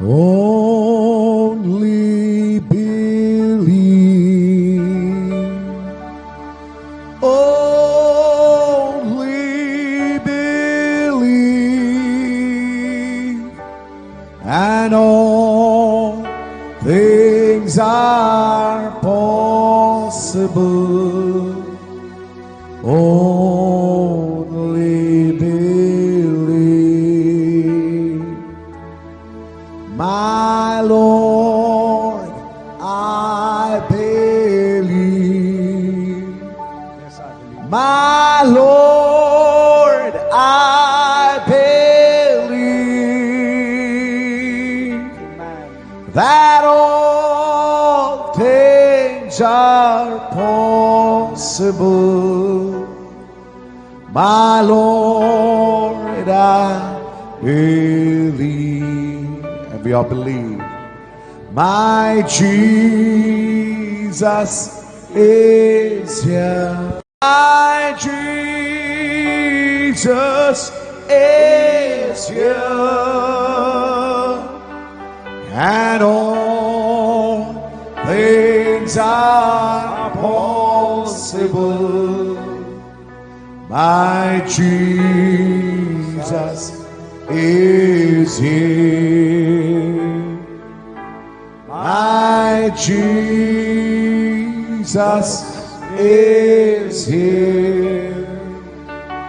Only believe. Only believe. And all things are possible. Only believe. My Lord, I believe. Yes, I believe. My Lord, I believe Amen. that all things are possible. My Lord, I believe. And we all believe. My Jesus is here. My Jesus is here. And all things are possible. My Jesus is here. My Jesus is here.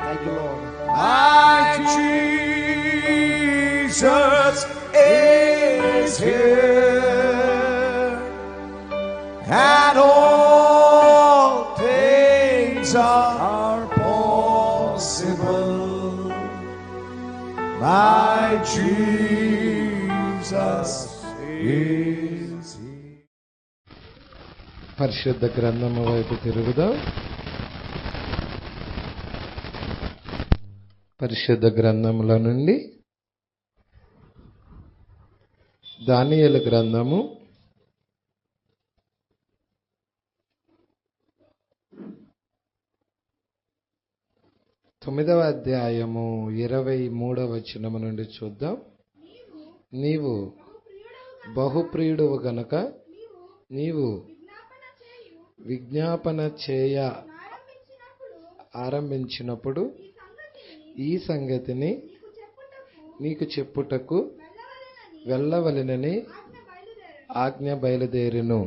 Thank you, Lord. My Jesus is here. And all things are possible. My Jesus is here. పరిశుద్ధ గ్రంథము వైపు తిరుగుదాం. పరిశుద్ధ గ్రంథముల నుండి దానియేలు గ్రంథము 9వ అధ్యాయము 23వ వచనము నుండి చూద్దాం. నీవు బహుప్రియుడవు గనుక నీవు విజ్ఞాపన చేయ ఆరంభించినప్పుడు ఈ సంగతిని నీకు చెప్పుటకు వెళ్ళవలెనని ఆజ్ఞ బయలుదేరెను.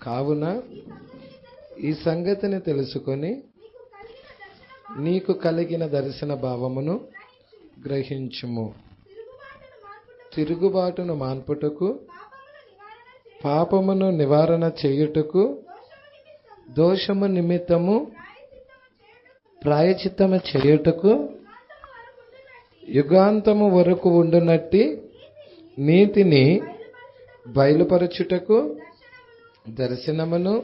కావున ఈ సంగతిని తెలుసుకొని నీకు కలిగిన దర్శన భావమును గ్రహించుము. తిరుగుబాటును మాన్పుటకు, పాపమును నివారణ చేయుటకు, దోషము నిమిత్తము ప్రాయచిత్తము చేయుటకు, యుగాంతము వరకు ఉండునట్టి నీతిని బయలుపరచుటకు, దర్శనమును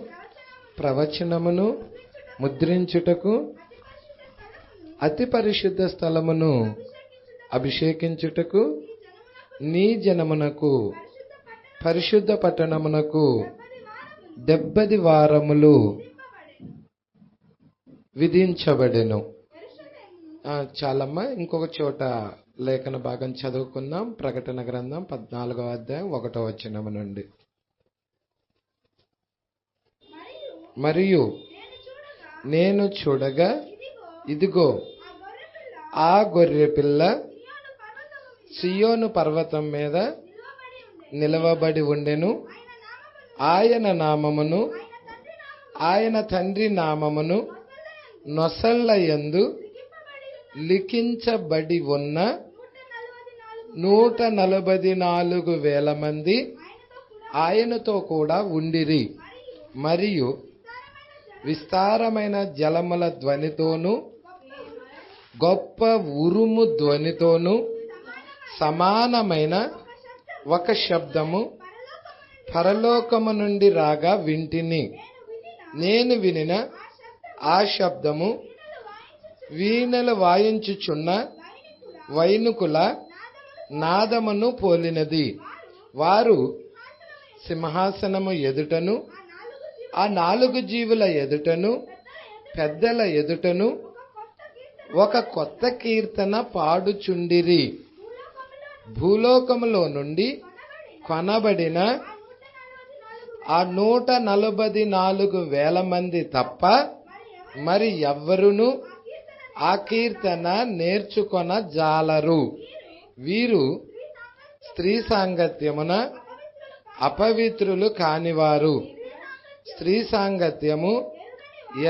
ప్రవచనమును ముద్రించుటకు, అతి పరిశుద్ధ స్థలమును అభిషేకించుటకు, నీ జనమునకు పరిశుద్ధ పట్టణమునకు 70 వారములు విధించబడెను. చాలమ్మా, ఇంకొక చోట లేఖన భాగం చదువుకుందాం. ప్రకటన గ్రంథం 14వ అధ్యాయం 1వ వచనము నుండి. మరియు నేను చూడగా ఇదిగో ఆ గొర్రె పిల్ల సియోను పర్వతం మీద నిలవబడి ఉండెను. ఆయన నామమును ఆయన తండ్రి నామమును నొసళ్ళ యందు లిఖించబడి ఉన్న 144,000 మంది ఆయనతో కూడా ఉండిరి. మరియు విస్తారమైన జలముల ధ్వనితోనూ గొప్ప ఉరుము ధ్వనితోనూ సమానమైన ఒక శబ్దము పరలోకము నుండి రాగా వింటిని. నేను వినిన ఆ శబ్దము వీణలు వాయించుచున్న వైనుకుల నాదమును పోలినది. వారు సింహాసనము ఎదుటను ఆ 4 జీవుల ఎదుటను పెద్దల ఎదుటను ఒక కొత్త కీర్తన పాడుచుండిరి. భూలోకములో నుండి కొనబడిన ఆ 144,000 మంది తప్ప మరి ఎవ్వరును ఆ కీర్తన నేర్చుకొన జాలరు. వీరు స్త్రీ సాంగత్యమున అపవిత్రులు కానివారు, స్త్రీ సాంగత్యము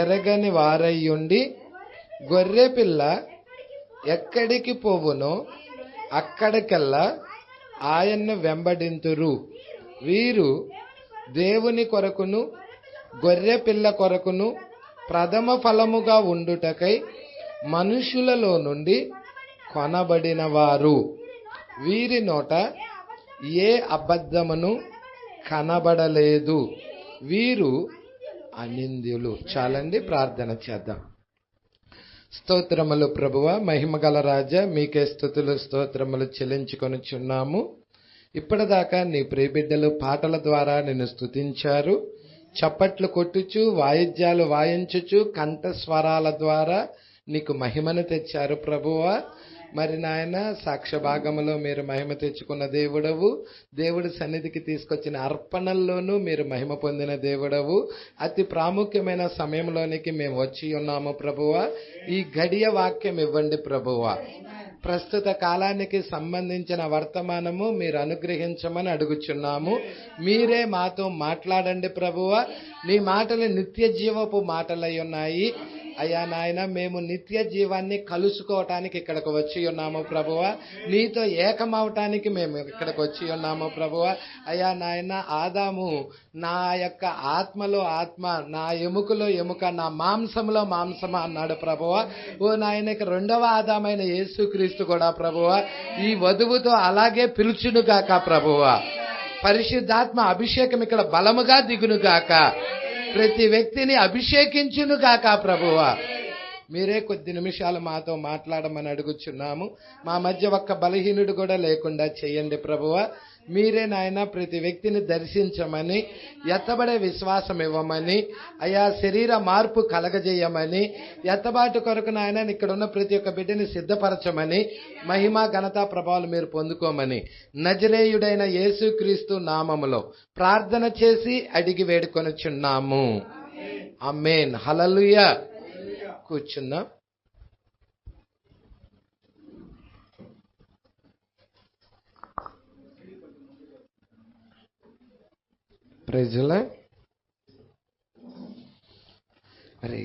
ఎరగని వారయ్యుండి గొర్రెపిల్ల ఎక్కడికి పోవునో అక్కడికెల్లా ఆయన్ను వెంబడింతురు. వీరు దేవుని కొరకును గొర్రెపిల్ల కొరకును ప్రథమ ఫలముగా ఉండుటకై మనుషులలో నుండి కొనబడిన వారు. వీరి నోట ఏ అబద్ధమును కనబడలేదు. వీరు అనింద్యులు. చాలండి, ప్రార్థన చేద్దాం. స్తోత్రములు ప్రభువా, మహిమగల రాజా, మీకే స్తుతులు స్తోత్రములు చెల్లించుకొనుచున్నాము. ఇప్పటిదాకా నీ ప్రియబిడ్డలు పాటల ద్వారా నిన్ను స్తుతించారు. చప్పట్లు కొట్టుచు, వాయిద్యాలు వాయించుచు, కంఠస్వరాల ద్వారా నీకు మహిమను తెచ్చారు ప్రభువా. మరి నాయన, సాక్ష్య భాగములో మీరు మహిమ తెచ్చుకున్న దేవుడవు. దేవుడి సన్నిధికి తీసుకొచ్చిన అర్పణల్లోనూ మీరు మహిమ పొందిన దేవుడవు. అతి ప్రాముఖ్యమైన సమయంలోనికి మేము వచ్చి ఉన్నాము ప్రభువా. ఈ గడియ వాక్యం ఇవ్వండి ప్రభువా. ప్రస్తుత కాలానికి సంబంధించిన వర్తమానము మీరు అనుగ్రహించమని అడుగుచున్నాము. మీరే మాతో మాట్లాడండి ప్రభువా. నీ మాటలు నిత్య జీవపు మాటలై ఉన్నాయి అయ్యా నాయన. మేము నిత్య జీవాన్ని కలుసుకోవటానికి ఇక్కడికి వచ్చి ఉన్నాము ప్రభువా. నీతో ఏకమవటానికి మేము ఇక్కడికి వచ్చి ఉన్నాము ప్రభువా. అయ్యా నాయన, ఆదాము నా యొక్క ఆత్మలో ఆత్మ, నా ఎముకలో ఎముక, నా మాంసంలో మాంసమా అన్నాడు ప్రభువా. ఓ నాయనకి రెండవ ఆదామైన యేసుక్రీస్తు కూడా ప్రభువా ఈ వధువుతో అలాగే పిలుచునుగాక ప్రభువా. పరిశుద్ధాత్మ అభిషేకం ఇక్కడ బలముగా దిగునుగాక. ప్రతి వ్యక్తిని అభిషేకించును గాక ప్రభువా. మీరే కొద్ది నిమిషాలు మాతో మాట్లాడమని అడుగుచున్నాము. మా మధ్య ఒక్క బలహీనుడు కూడా లేకుండా చేయండి ప్రభువా. మీరే నాయన ప్రతి వ్యక్తిని దర్శించమని, ఎత్తబడే విశ్వాసం ఇవ్వమని, అయా శరీర మార్పు కలగజేయమని, ఎత్తబాటు కొరకు నాయన ఇక్కడ ఉన్న ప్రతి ఒక్క బిడ్డని సిద్ధపరచమని, మహిమ ఘనత ప్రభావాలు మీరు పొందుకోమని నజరేయుడైన యేసుక్రీస్తు నామములో ప్రార్థన చేసి అడిగి వేడుకొనుచున్నాము. ఆమేన్. హల్లెలూయా. కూర్చుందాం. ప్రైజుల మరి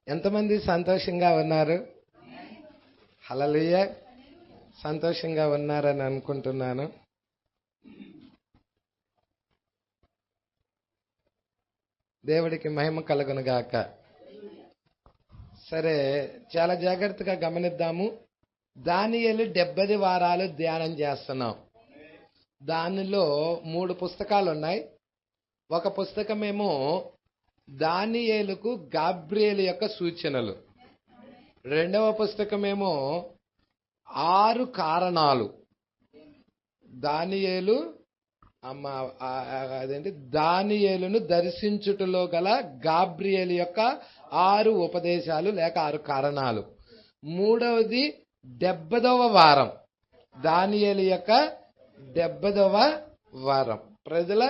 ఎంతమంది సంతోషంగా ఉన్నారు? హల్లెలూయా. సంతోషంగా ఉన్నారని అనుకుంటున్నాను. దేవుడికి మహిమ కలుగును గాక. సరే, చాలా జాగ్రత్తగా గమనిద్దాము. దానియేలు 70 వారాలు ధ్యానం చేస్తున్నాం. దానిలో 3 పుస్తకాలు ఉన్నాయి. ఒక పుస్తకమేమో దానియేలుకు గాబ్రియేలు యొక్క సూచనలు, రెండవ పుస్తకమేమో 6 కారణాలు. దానియేలు దానియేలును దర్శించుటలో గల గాబ్రియేలు యొక్క 6 ఉపదేశాలు లేక 6 కారణాలు. మూడవది 70వ వారం, దానియేలు యొక్క 70వ వారం. ప్రజల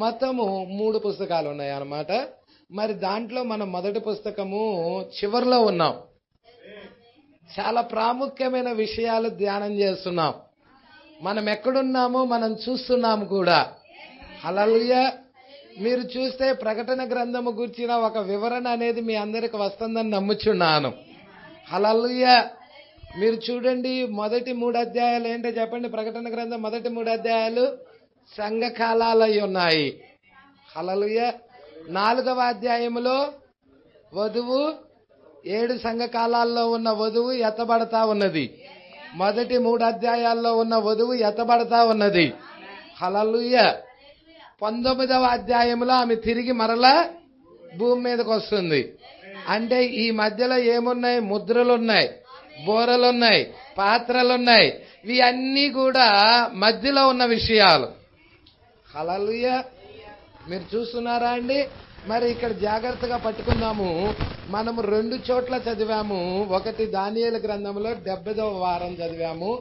మొత్తము 3 పుస్తకాలు ఉన్నాయి అన్నమాట. మరి దాంట్లో మనం మొదటి పుస్తకము చివరిలో ఉన్నాం. చాలా ప్రాముఖ్యమైన విషయాలు ధ్యానం చేస్తున్నాం. మనం ఎక్కడున్నామో మనం చూస్తున్నాము కూడా. హల్లెలూయా. మీరు చూస్తే ప్రకటన గ్రంథము గురించిన ఒక వివరణ అనేది మీ అందరికి వస్తుందని నమ్ముచున్నాను. హల్లెలూయా. మీరు చూడండి, మొదటి 3 అధ్యాయాలు ఏంటో చెప్పండి. ప్రకటన గ్రంథం మొదటి 3 అధ్యాయాలు సంఘకాలాలు అయి ఉన్నాయి. హల్లెలూయా. 4వ అధ్యాయములో వధువు 7 సంఘకాలాల్లో ఉన్న వధువు ఎత్తబడతా ఉన్నది. మొదటి 3 అధ్యాయాల్లో ఉన్న వధువు ఎత్తబడతా ఉన్నది. హల్లెలూయా. 19వ అధ్యాయంలో ఆమె తిరిగి మరలా భూమి మీదకి వస్తుంది. అంటే ఈ మధ్యలో ఏమున్నాయి? ముద్రలున్నాయి, బోరలున్నాయి, పాత్రలున్నాయి. ఇవి అన్నీ కూడా మధ్యలో ఉన్న విషయాలు. హల్లెలూయా. మీరు చూస్తున్నారా అండి? మరి ఇక్కడ జాగ్రత్తగా పట్టుకుందాము. మనము 2 చోట్ల చదివాము. ఒకటి దానియేలు గ్రంథంలో 70వ వారం చదివాము.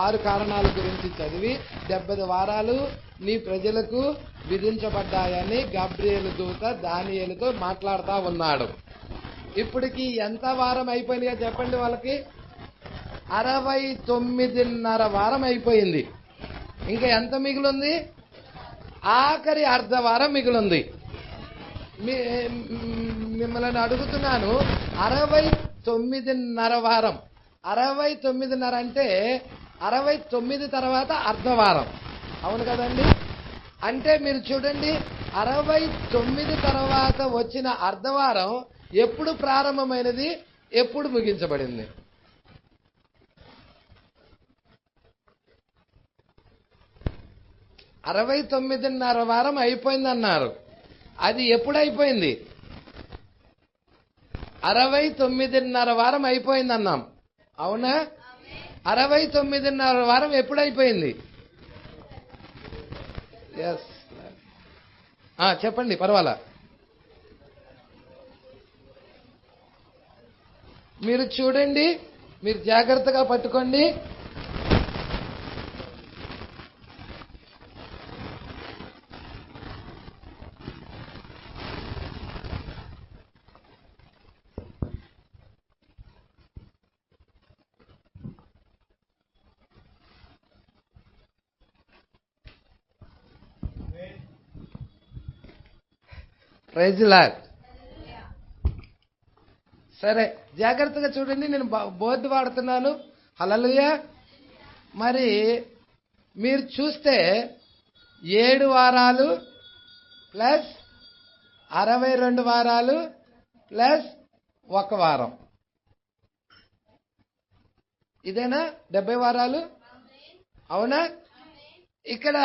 6 కారణాల గురించి చదివి 70 వారాలు నీ ప్రజలకు విధించబడ్డాయని గబ్రియేలు దూత దానియేలుతో మాట్లాడుతూ ఉన్నాడు. ఇప్పటికి ఎంత వారం అయిపోయిందిగా చెప్పండి వాళ్ళకి? 69.5 వారం అయిపోయింది. ఇంకా ఎంత మిగిలింది? ఆఖరి అర్ధ వారం మిగిలింది. మిమ్మల్ని అడుగుతున్నాను, 69.5 వారం. 69.5 అంటే 69 తర్వాత అర్ధవారం, అవును కదండి? అంటే మీరు చూడండి, 69 తర్వాత వచ్చిన అర్ధవారం ఎప్పుడు ప్రారంభమైనది, ఎప్పుడు ముగించబడింది? 69.5 వారం అయిపోయిందన్నారు. అది ఎప్పుడు అయిపోయింది? 69.5 వారం అయిపోయిందన్నాం, అవునా? 69.5 వారం ఎప్పుడు అయిపోయింది? ఎస్, చెప్పండి, పర్వాలా. మీరు చూడండి, మీరు జాగ్రత్తగా పట్టుకోండి. Praise Lord. సరే, జాగ్రత్తగా చూడండి, నేను బోర్డు వాడుతున్నాను. హల్లెలూయా. మరి మీరు చూస్తే 7 వారాలు ప్లస్ 62 వారాలు ప్లస్ 1 వారం, ఇదేనా 70 వారాలు? అవునా? ఇక్కడ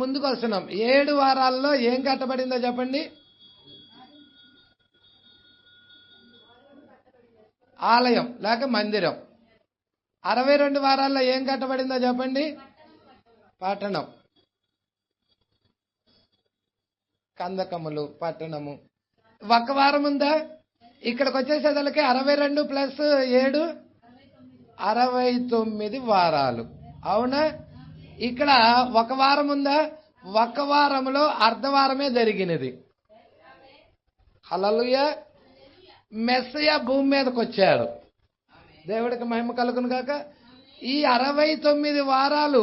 ముందుకు వస్తున్నాం. 7 వారాల్లో ఏం కట్టబడిందో చెప్పండి? ఆలయం లేక మందిరం. 62 వారాల్లో ఏం కట్టబడిందో చెప్పండి? పట్టణం, కందకములు, పట్టణము. 1 వారం ఉందా? ఇక్కడికి వచ్చేసేదలకి 62 ప్లస్ 7 69 వారాలు, అవునా? ఇక్కడ 1 వారం ఉందా? 1 వారంలో అర్ధవారమే జరిగినది. హల్లెలూయా. మెస్సయ భూమి మీదకి వచ్చాడు. దేవుడికి మహిమ కలుగును గాక. ఈ 69 వారాలు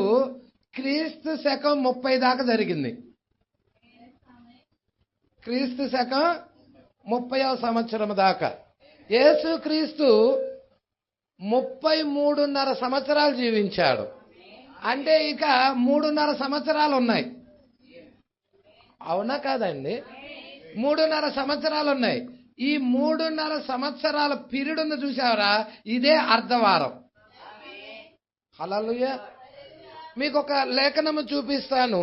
క్రీస్తు శకం 30 దాకా జరిగింది. క్రీస్తు శకం 30వ సంవత్సరం దాకా. యేసు క్రీస్తు 33.5 సంవత్సరాలు జీవించాడు. అంటే ఇక 3.5 సంవత్సరాలు ఉన్నాయి, అవునా కాదండి? 3.5 సంవత్సరాలు ఉన్నాయి. ఈ 3.5 సంవత్సరాల పీరియడ్ ఉంది చూసావరా, ఇదే అర్ధవారం. హల్లెలూయా. మీకు ఒక లేఖనం చూపిస్తాను.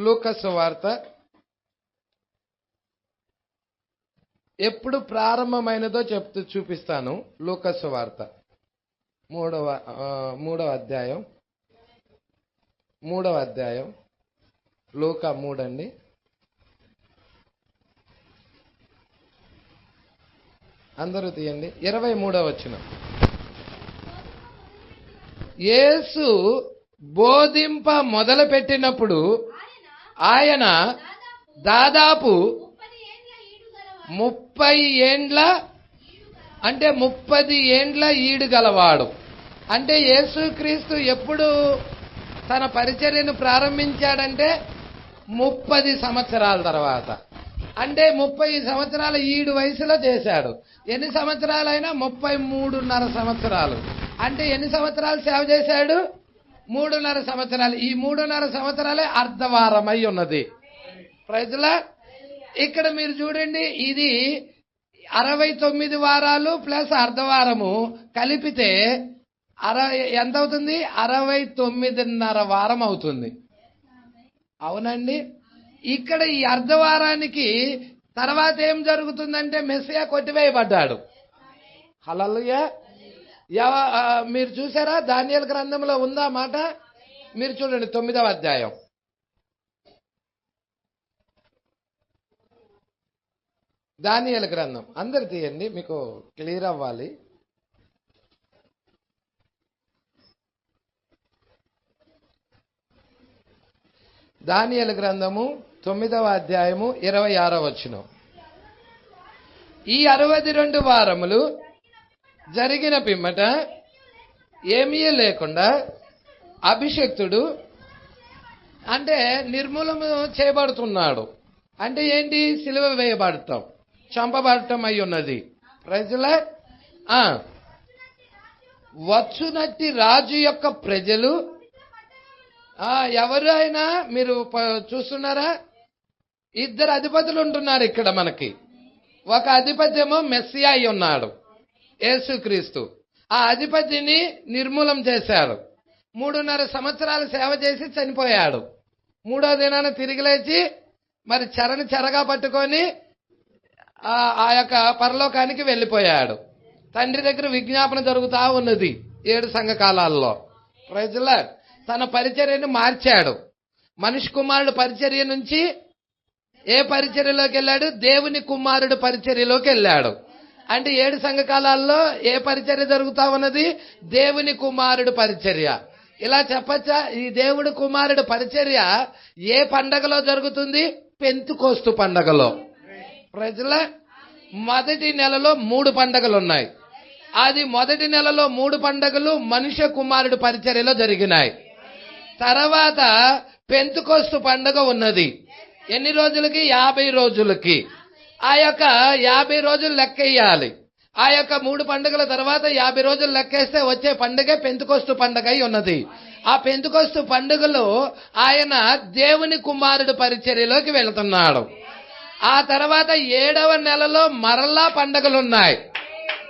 లూకాసు వార్త ఎప్పుడు ప్రారంభమైనదో చూపిస్తాను. లూకాసు వార్త 3వ అధ్యాయం లూకా 3 అండి. అందరూ తీయండి. 23వ వచనం. యేసు బోధింప మొదలు పెట్టినప్పుడు ఆయన దాదాపు 30 ఏండ్ల అంటే 30 ఏండ్ల ఈడు గలవాడు. అంటే యేసుక్రీస్తు ఎప్పుడు తన పరిచర్యను ప్రారంభించాడంటే 30 సంవత్సరాల తర్వాత. అంటే 30 సంవత్సరాల ఈడు వయసులో చేశాడు. ఎన్ని సంవత్సరాలైనా 33.5 సంవత్సరాలు. అంటే ఎన్ని సంవత్సరాలు సేవ చేశాడు? 3.5 సంవత్సరాలు. ఈ 3.5 సంవత్సరాలే అర్ధవారమై ఉన్నది. Praise Lord. ఇక్కడ మీరు చూడండి, ఇది 69 వారాలు ప్లస్ అర్ధవారము కలిపితే ఎంత అవుతుంది? 69.5 వారం అవుతుంది, అవునండి. ఇక్కడ ఈ అర్ధవారానికి తర్వాత ఏం జరుగుతుందంటే మెస్సియా కొట్టివేయబడ్డాడు. హల్లెలూయా. మీరు చూసారా? దానియేలు గ్రంథంలో ఉందా మాట? మీరు చూడండి 9వ అధ్యాయం. దానియేలు గ్రంథం అందరు తీయండి, మీకు క్లియర్ అవ్వాలి. దానియేలు గ్రంథము 9వ అధ్యాయము 26వ వచనం. ఈ 62 వారములు జరిగిన పిమ్మట ఏమీ లేకుండా అభిషక్తుడు అంటే నిర్మూలన చేయబడుతున్నాడు. అంటే ఏంటి? సిలువ వేయబడటం, చంపబడటం అయి ఉన్నది. ప్రజల వచ్చునట్టి రాజు యొక్క ప్రజలు ఎవరు అయినా మీరు చూస్తున్నారా? 2 అధిపతులు ఉంటున్నారు ఇక్కడ మనకి. ఒక అధిపతి ఏమో మెస్సియా అయి ఉన్నాడు, యేసుక్రీస్తు. ఆ అధిపతిని నిర్మూలం చేశాడు. 3.5 సంవత్సరాలు సేవ చేసి చనిపోయాడు. 3వ దినాన తిరిగి లేచి మరి చెరగా పట్టుకొని ఆ యొక్క పరలోకానికి వెళ్ళిపోయాడు. తండ్రి దగ్గర విజ్ఞాపన జరుగుతా ఉన్నది 7 సంఘకాలాల్లో. ప్రజల తన పరిచర్యను మార్చాడు. మనిషి కుమారుడు పరిచర్య నుంచి ఏ పరిచర్యలోకి వెళ్ళాడు? దేవుని కుమారుడు పరిచర్యలోకి వెళ్ళాడు. అంటే 7 సంఘకాలాల్లో ఏ పరిచర్య జరుగుతా ఉన్నది? దేవుని కుమారుడు పరిచర్య. ఇలా చెప్పచ్చా? ఈ దేవుడు కుమారుడు పరిచర్య ఏ పండగలో జరుగుతుంది? పెంతుకోస్తు పండగలో. ప్రజల మొదటి నెలలో 3 పండగలు ఉన్నాయి. అది మొదటి నెలలో 3 పండగలు మనుష్య కుమారుడు పరిచర్యలో జరిగినాయి. తర్వాత పెంతుకోస్తు పండుగ ఉన్నది. ఎన్ని రోజులకి? 50 రోజులకి. ఆ యొక్క 50 రోజులు లెక్కేయాలి. ఆ యొక్క 3 పండుగల తర్వాత 50 రోజులు లెక్కేస్తే వచ్చే పండుగ పెంతుకోస్తు పండుగ అయి ఉన్నది. ఆ పెంతుకోస్తు పండుగలో ఆయన దేవుని కుమారుడు పరిచర్యలోకి వెళుతున్నాడు. ఆ తర్వాత 7వ నెలలో మరలా పండుగలున్నాయి.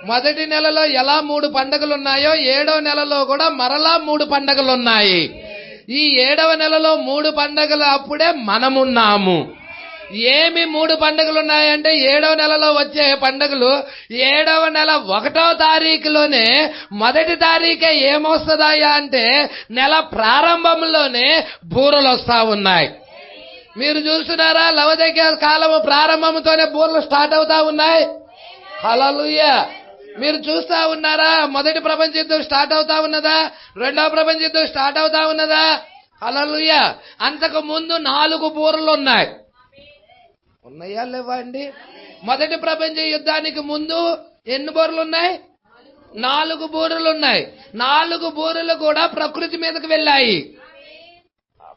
మొదటి నెలలో ఎలా 3 పండుగలున్నాయో 7వ నెలలో కూడా మరలా 3 పండుగలున్నాయి. ఈ 7వ నెలలో 3 పండుగలు అప్పుడే మనమున్నాము. ఏమి 3 పండుగలు ఉన్నాయంటే 7వ నెలలో వచ్చే పండుగలు 7వ నెల 1వ తారీఖులోనే మొదటి తారీఖే ఏమొస్తుందాయా అంటే నెల ప్రారంభంలోనే బూరలు వస్తా ఉన్నాయి. మీరు చూస్తున్నారా? లవదికీయ కాలము ప్రారంభంతోనే బూరలు స్టార్ట్ అవుతా ఉన్నాయి. హల్లెలూయా. మీరు చూస్తా ఉన్నారా? మొదటి ప్రపంచ యుద్ధం స్టార్ట్ అవుతా ఉన్నదా? 2వ ప్రపంచ యుద్ధం స్టార్ట్ అవుతా ఉన్నదా? హల్లెలూయా. అంతకు ముందు 4 బూరలు ఉన్నాయా లేవా అండి? మొదటి ప్రపంచ యుద్ధానికి ముందు ఎన్ని బూరలు ఉన్నాయి? 4 బూరలు ఉన్నాయి. 4 బూరలు కూడా ప్రకృతి మీదకి వెళ్ళాయి.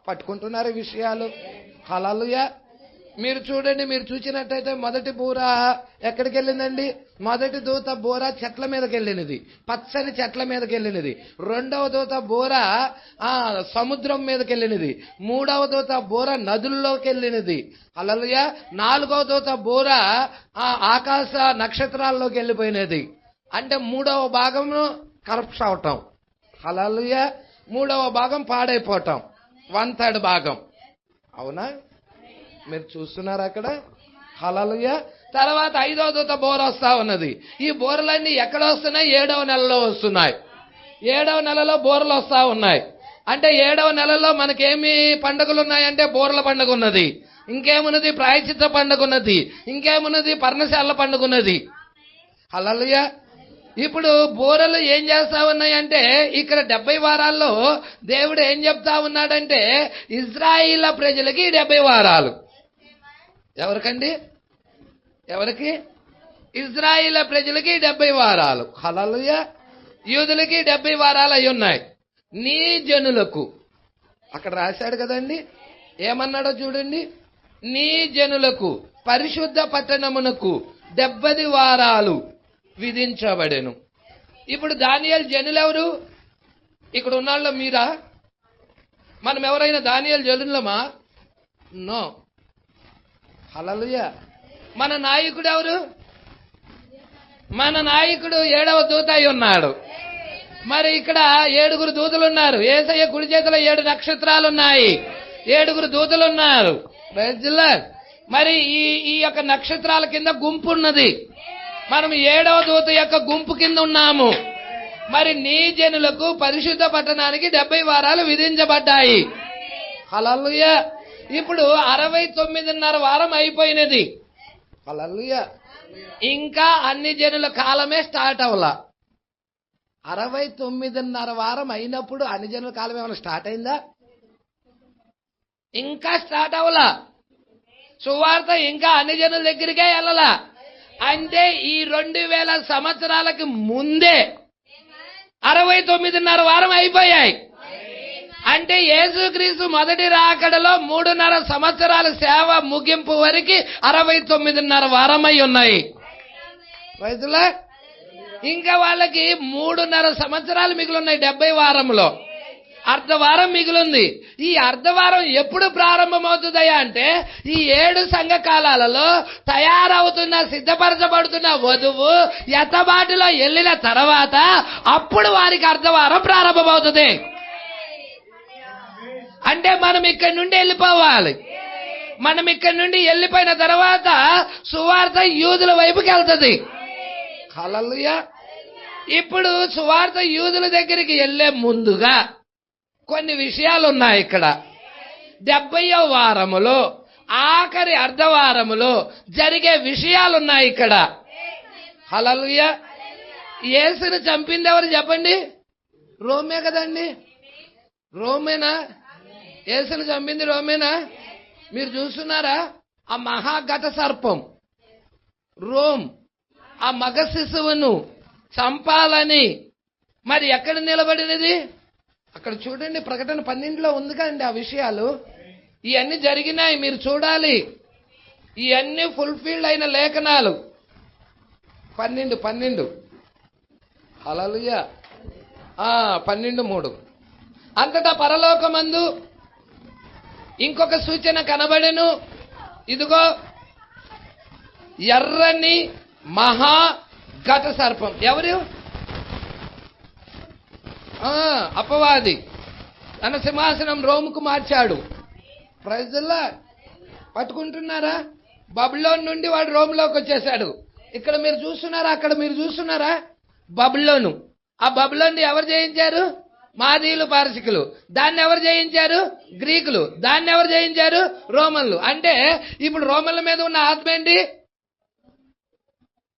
పట్టుకుంటున్నారు విషయాలు. హల్లెలూయా. మీరు చూడండి, మీరు చూసినట్టయితే మొదటి బూర ఎక్కడికి వెళ్ళిందండి? మొదటి దూత బూర చెట్ల మీదకి వెళ్ళినది, పచ్చని చెట్ల మీదకి వెళ్ళినది. 2వ దూత బూర సముద్రం మీదకి వెళ్ళినది. 3వ దూత బూర నదుల్లోకి వెళ్ళినది. హల్లెలూయా. 4వ దూత బూర ఆకాశ నక్షత్రాల్లోకి వెళ్ళిపోయినది. అంటే 3వ భాగము కరప్ట్ అవటం. హల్లెలూయా. 3వ భాగం పాడైపోవటం, 1/3 భాగం. అవునా? మీరు చూస్తున్నారు అక్కడ. హల్లెలూయా. తర్వాత 5వ దూత బోర వస్తా ఉన్నది. ఈ బోరలన్నీ ఎక్కడ వస్తున్నాయి? 7వ నెలలో వస్తున్నాయి. 7వ నెలలో బోరలు వస్తా ఉన్నాయి. అంటే 7వ నెలలో మనకేమి పండుగలు ఉన్నాయంటే బోరల పండుగ ఉన్నది, ఇంకేమున్నది? ప్రాయశ్చిత్త పండుగ ఉన్నది, ఇంకేమున్నది? పర్ణశాల పండుగ ఉన్నది. హల్లెలూయా. ఇప్పుడు బోరలు ఏం చేస్తా ఉన్నాయంటే ఇక్కడ 70 వారాల్లో దేవుడు ఏం చెప్తా ఉన్నాడంటే ఇజ్రాయిల్ ప్రజలకి 70 వారాలు. ఎవరికండి? ఎవరికి? ఇజ్రాయిల్ ప్రజలకి 70 వారాలు. హల్లెలూయా. యూదులకి 70 వారాలు అయి ఉన్నాయి. నీ జనులకు అక్కడ రాశాడు కదండి, ఏమన్నాడో చూడండి. నీ జనులకు పరిశుద్ధ పట్టణమునకు 70 వారాలు విధించబడెను. ఇప్పుడు దానియేలు జనులెవరు? ఇక్కడ ఉన్నాళ్ళో మీరా? మనం ఎవరైనా దానియేలు జనులమా? నో. హల్లెలూయా. మన నాయకుడు ఎవరు? మన నాయకుడు 7వ దూత అయి ఉన్నాడు. మరి ఇక్కడ 7 దూతలు ఉన్నారు. యేసయ్య కుడి చేతిలో 7 నక్షత్రాలు ఉన్నాయి. 7 దూతలు ఉన్నారు. Praise the Lord. మరి ఈ యొక్క నక్షత్రాల కింద గుంపు ఉన్నది. మనం 7వ దూత యొక్క గుంపు కింద ఉన్నాము. మరి నీ జనులకు పరిశుద్ధ పట్టణానికి 70 వారాలు విధించబడ్డాయి. హల్లెలూయా. ఇప్పుడు 69.5 వారం అయిపోయినది. హల్లెలూయా. ఇంకా అన్ని జనుల కాలమే స్టార్ట్ అవ్వలా. 69.5 వారం అయినప్పుడు అన్ని జనుల కాలం ఏమైనా స్టార్ట్ అయిందా? ఇంకా స్టార్ట్ అవ్వలా. సువార్త ఇంకా అన్ని జనుల దగ్గరికే వెళ్ళలా. అంటే ఈ 2000 సంవత్సరాలకి ముందే 69.5 వారం అయిపోయాయి. అంటే యేసుక్రీస్తు మొదటి రాకడలో 3.5 సంవత్సరాల సేవ ముగింపు వరకు 69.5 వారం అయి ఉన్నాయి. రైతులా ఇంకా వాళ్ళకి 3.5 సంవత్సరాలు మిగిలిన్నాయి 70 వారంలో. అర్ధవారం మిగిలింది. ఈ అర్ధవారం ఎప్పుడు ప్రారంభమవుతుందయ్యా అంటే ఈ 7 సంఘ కాలాలలో తయారవుతున్న సిద్ధపరచబడుతున్న వధువు ఎత్తబాటులో వెళ్ళిన తర్వాత అప్పుడు వారికి అర్ధవారం ప్రారంభమవుతుంది. అంటే మనం ఇక్కడి నుండి వెళ్ళిపోవాలి. మనం ఇక్కడి నుండి వెళ్ళిపోయిన తర్వాత సువార్త యూదుల వైపుకి వెళ్తుంది. హల్లెలూయా. ఇప్పుడు సువార్త యూదుల దగ్గరికి వెళ్లే ముందుగా కొన్ని విషయాలు ఉన్నాయి. ఇక్కడ 70వ వారములో ఆఖరి అర్ధవారములో జరిగే విషయాలున్నాయి. ఇక్కడ హల్లెలూయా. యేసుని చంపింది ఎవరు చెప్పండి? రోమే కదండి. రోమేనా? యేసుని చంపింది రోమేనా? మీరు చూస్తున్నారా? ఆ మహాఘట సర్పం రోమ్ ఆ మగ శిశువును చంపాలని మరి ఎక్కడ నిలబడినది? అక్కడ చూడండి, ప్రకటన 12లో ఉంది కదండి ఆ విషయాలు. ఇవన్నీ జరిగినాయి, మీరు చూడాలి. ఇవన్నీ ఫుల్ఫిల్డ్ అయిన లేఖనాలు. 12 హల్లెలూయా. 12:3 అంతటా పరలోకమందు ఇంకొక సూచన కనబడెను. ఇదిగో ఎర్రని మహా ఘట సర్పం. ఎవరు? అపవాది తన సింహాసనం రోముకు మార్చాడు. ప్రజల్లా పట్టుకుంటున్నారా? బబులోన్ నుండి వాడు రోమ్లోకి వచ్చేసాడు. ఇక్కడ మీరు చూస్తున్నారా? అక్కడ మీరు చూస్తున్నారా? బబులోను. ఆ బబులోన్ని ఎవరు జయించారు? మాదీయులు, పారసికులు. దాన్ని ఎవరు జయించారు? గ్రీకులు. దాన్ని ఎవరు జయించారు? రోమన్లు. అంటే ఇప్పుడు రోమన్ల మీద ఉన్న ఆత్మ ఏంటి?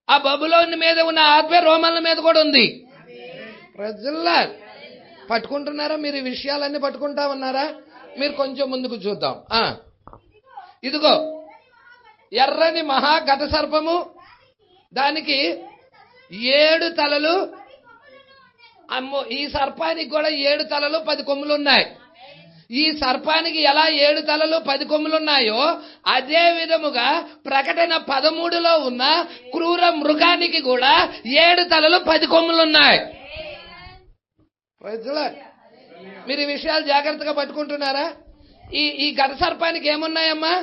ఆ బబులోని మీద ఉన్న ఆత్మ రోమన్ల మీద కూడా ఉంది. ప్రజల్లా పట్టుకుంటున్నారా? మీరు ఈ విషయాలన్నీ పట్టుకుంటా ఉన్నారా? మీరు కొంచెం ముందుకు చూద్దాం. ఇదిగో ఎర్రని మహా ఘట సర్పము, దానికి 7 తలలు. అమ్మో, ఈ సర్పానికి కూడా 7 తలలు 10 కొమ్ములు ఉన్నాయి. ఈ సర్పానికి ఎలా 7 తలలు 10 కొమ్ములు ఉన్నాయో అదే విధముగా ప్రకటన 13లో ఉన్న క్రూర మృగానికి కూడా 7 తలలు 10 కొమ్ములు ఉన్నాయి. మీరు ఈ విషయాలు జాగ్రత్తగా పట్టుకుంటున్నారా? ఈ ఘట సర్పానికి ఏమున్నాయమ్మా?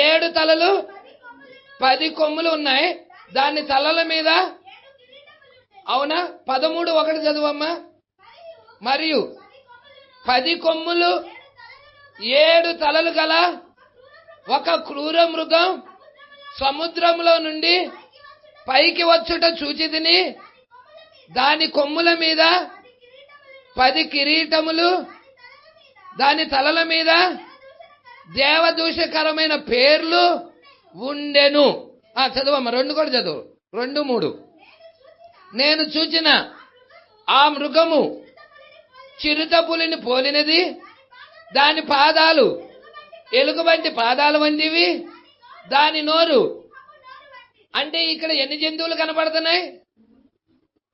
7 తలలు 10 కొమ్ములు ఉన్నాయి. దాని తలల మీద, అవునా? 13:1 చదువమ్మా. మరియు 10 కొమ్ములు 7 తలలు గల ఒక క్రూర మృగం సముద్రంలో నుండి పైకి వచ్చుట చూచితిని. దాని కొమ్ముల మీద 10 కిరీటములు, దాని తలల మీద దేవదూషకరమైన పేర్లు ఉండెను. చదువమ్మా. 2 కూడా చదువు. 2:3 నేను చూచిన ఆ మృగము చిరుతపులిని పోలినది. దాని పాదాలు ఎలుగుబంటి పాదాల వంటివి. దాని నోరు. అంటే ఇక్కడ ఎన్ని జంతువులు కనబడుతున్నాయి?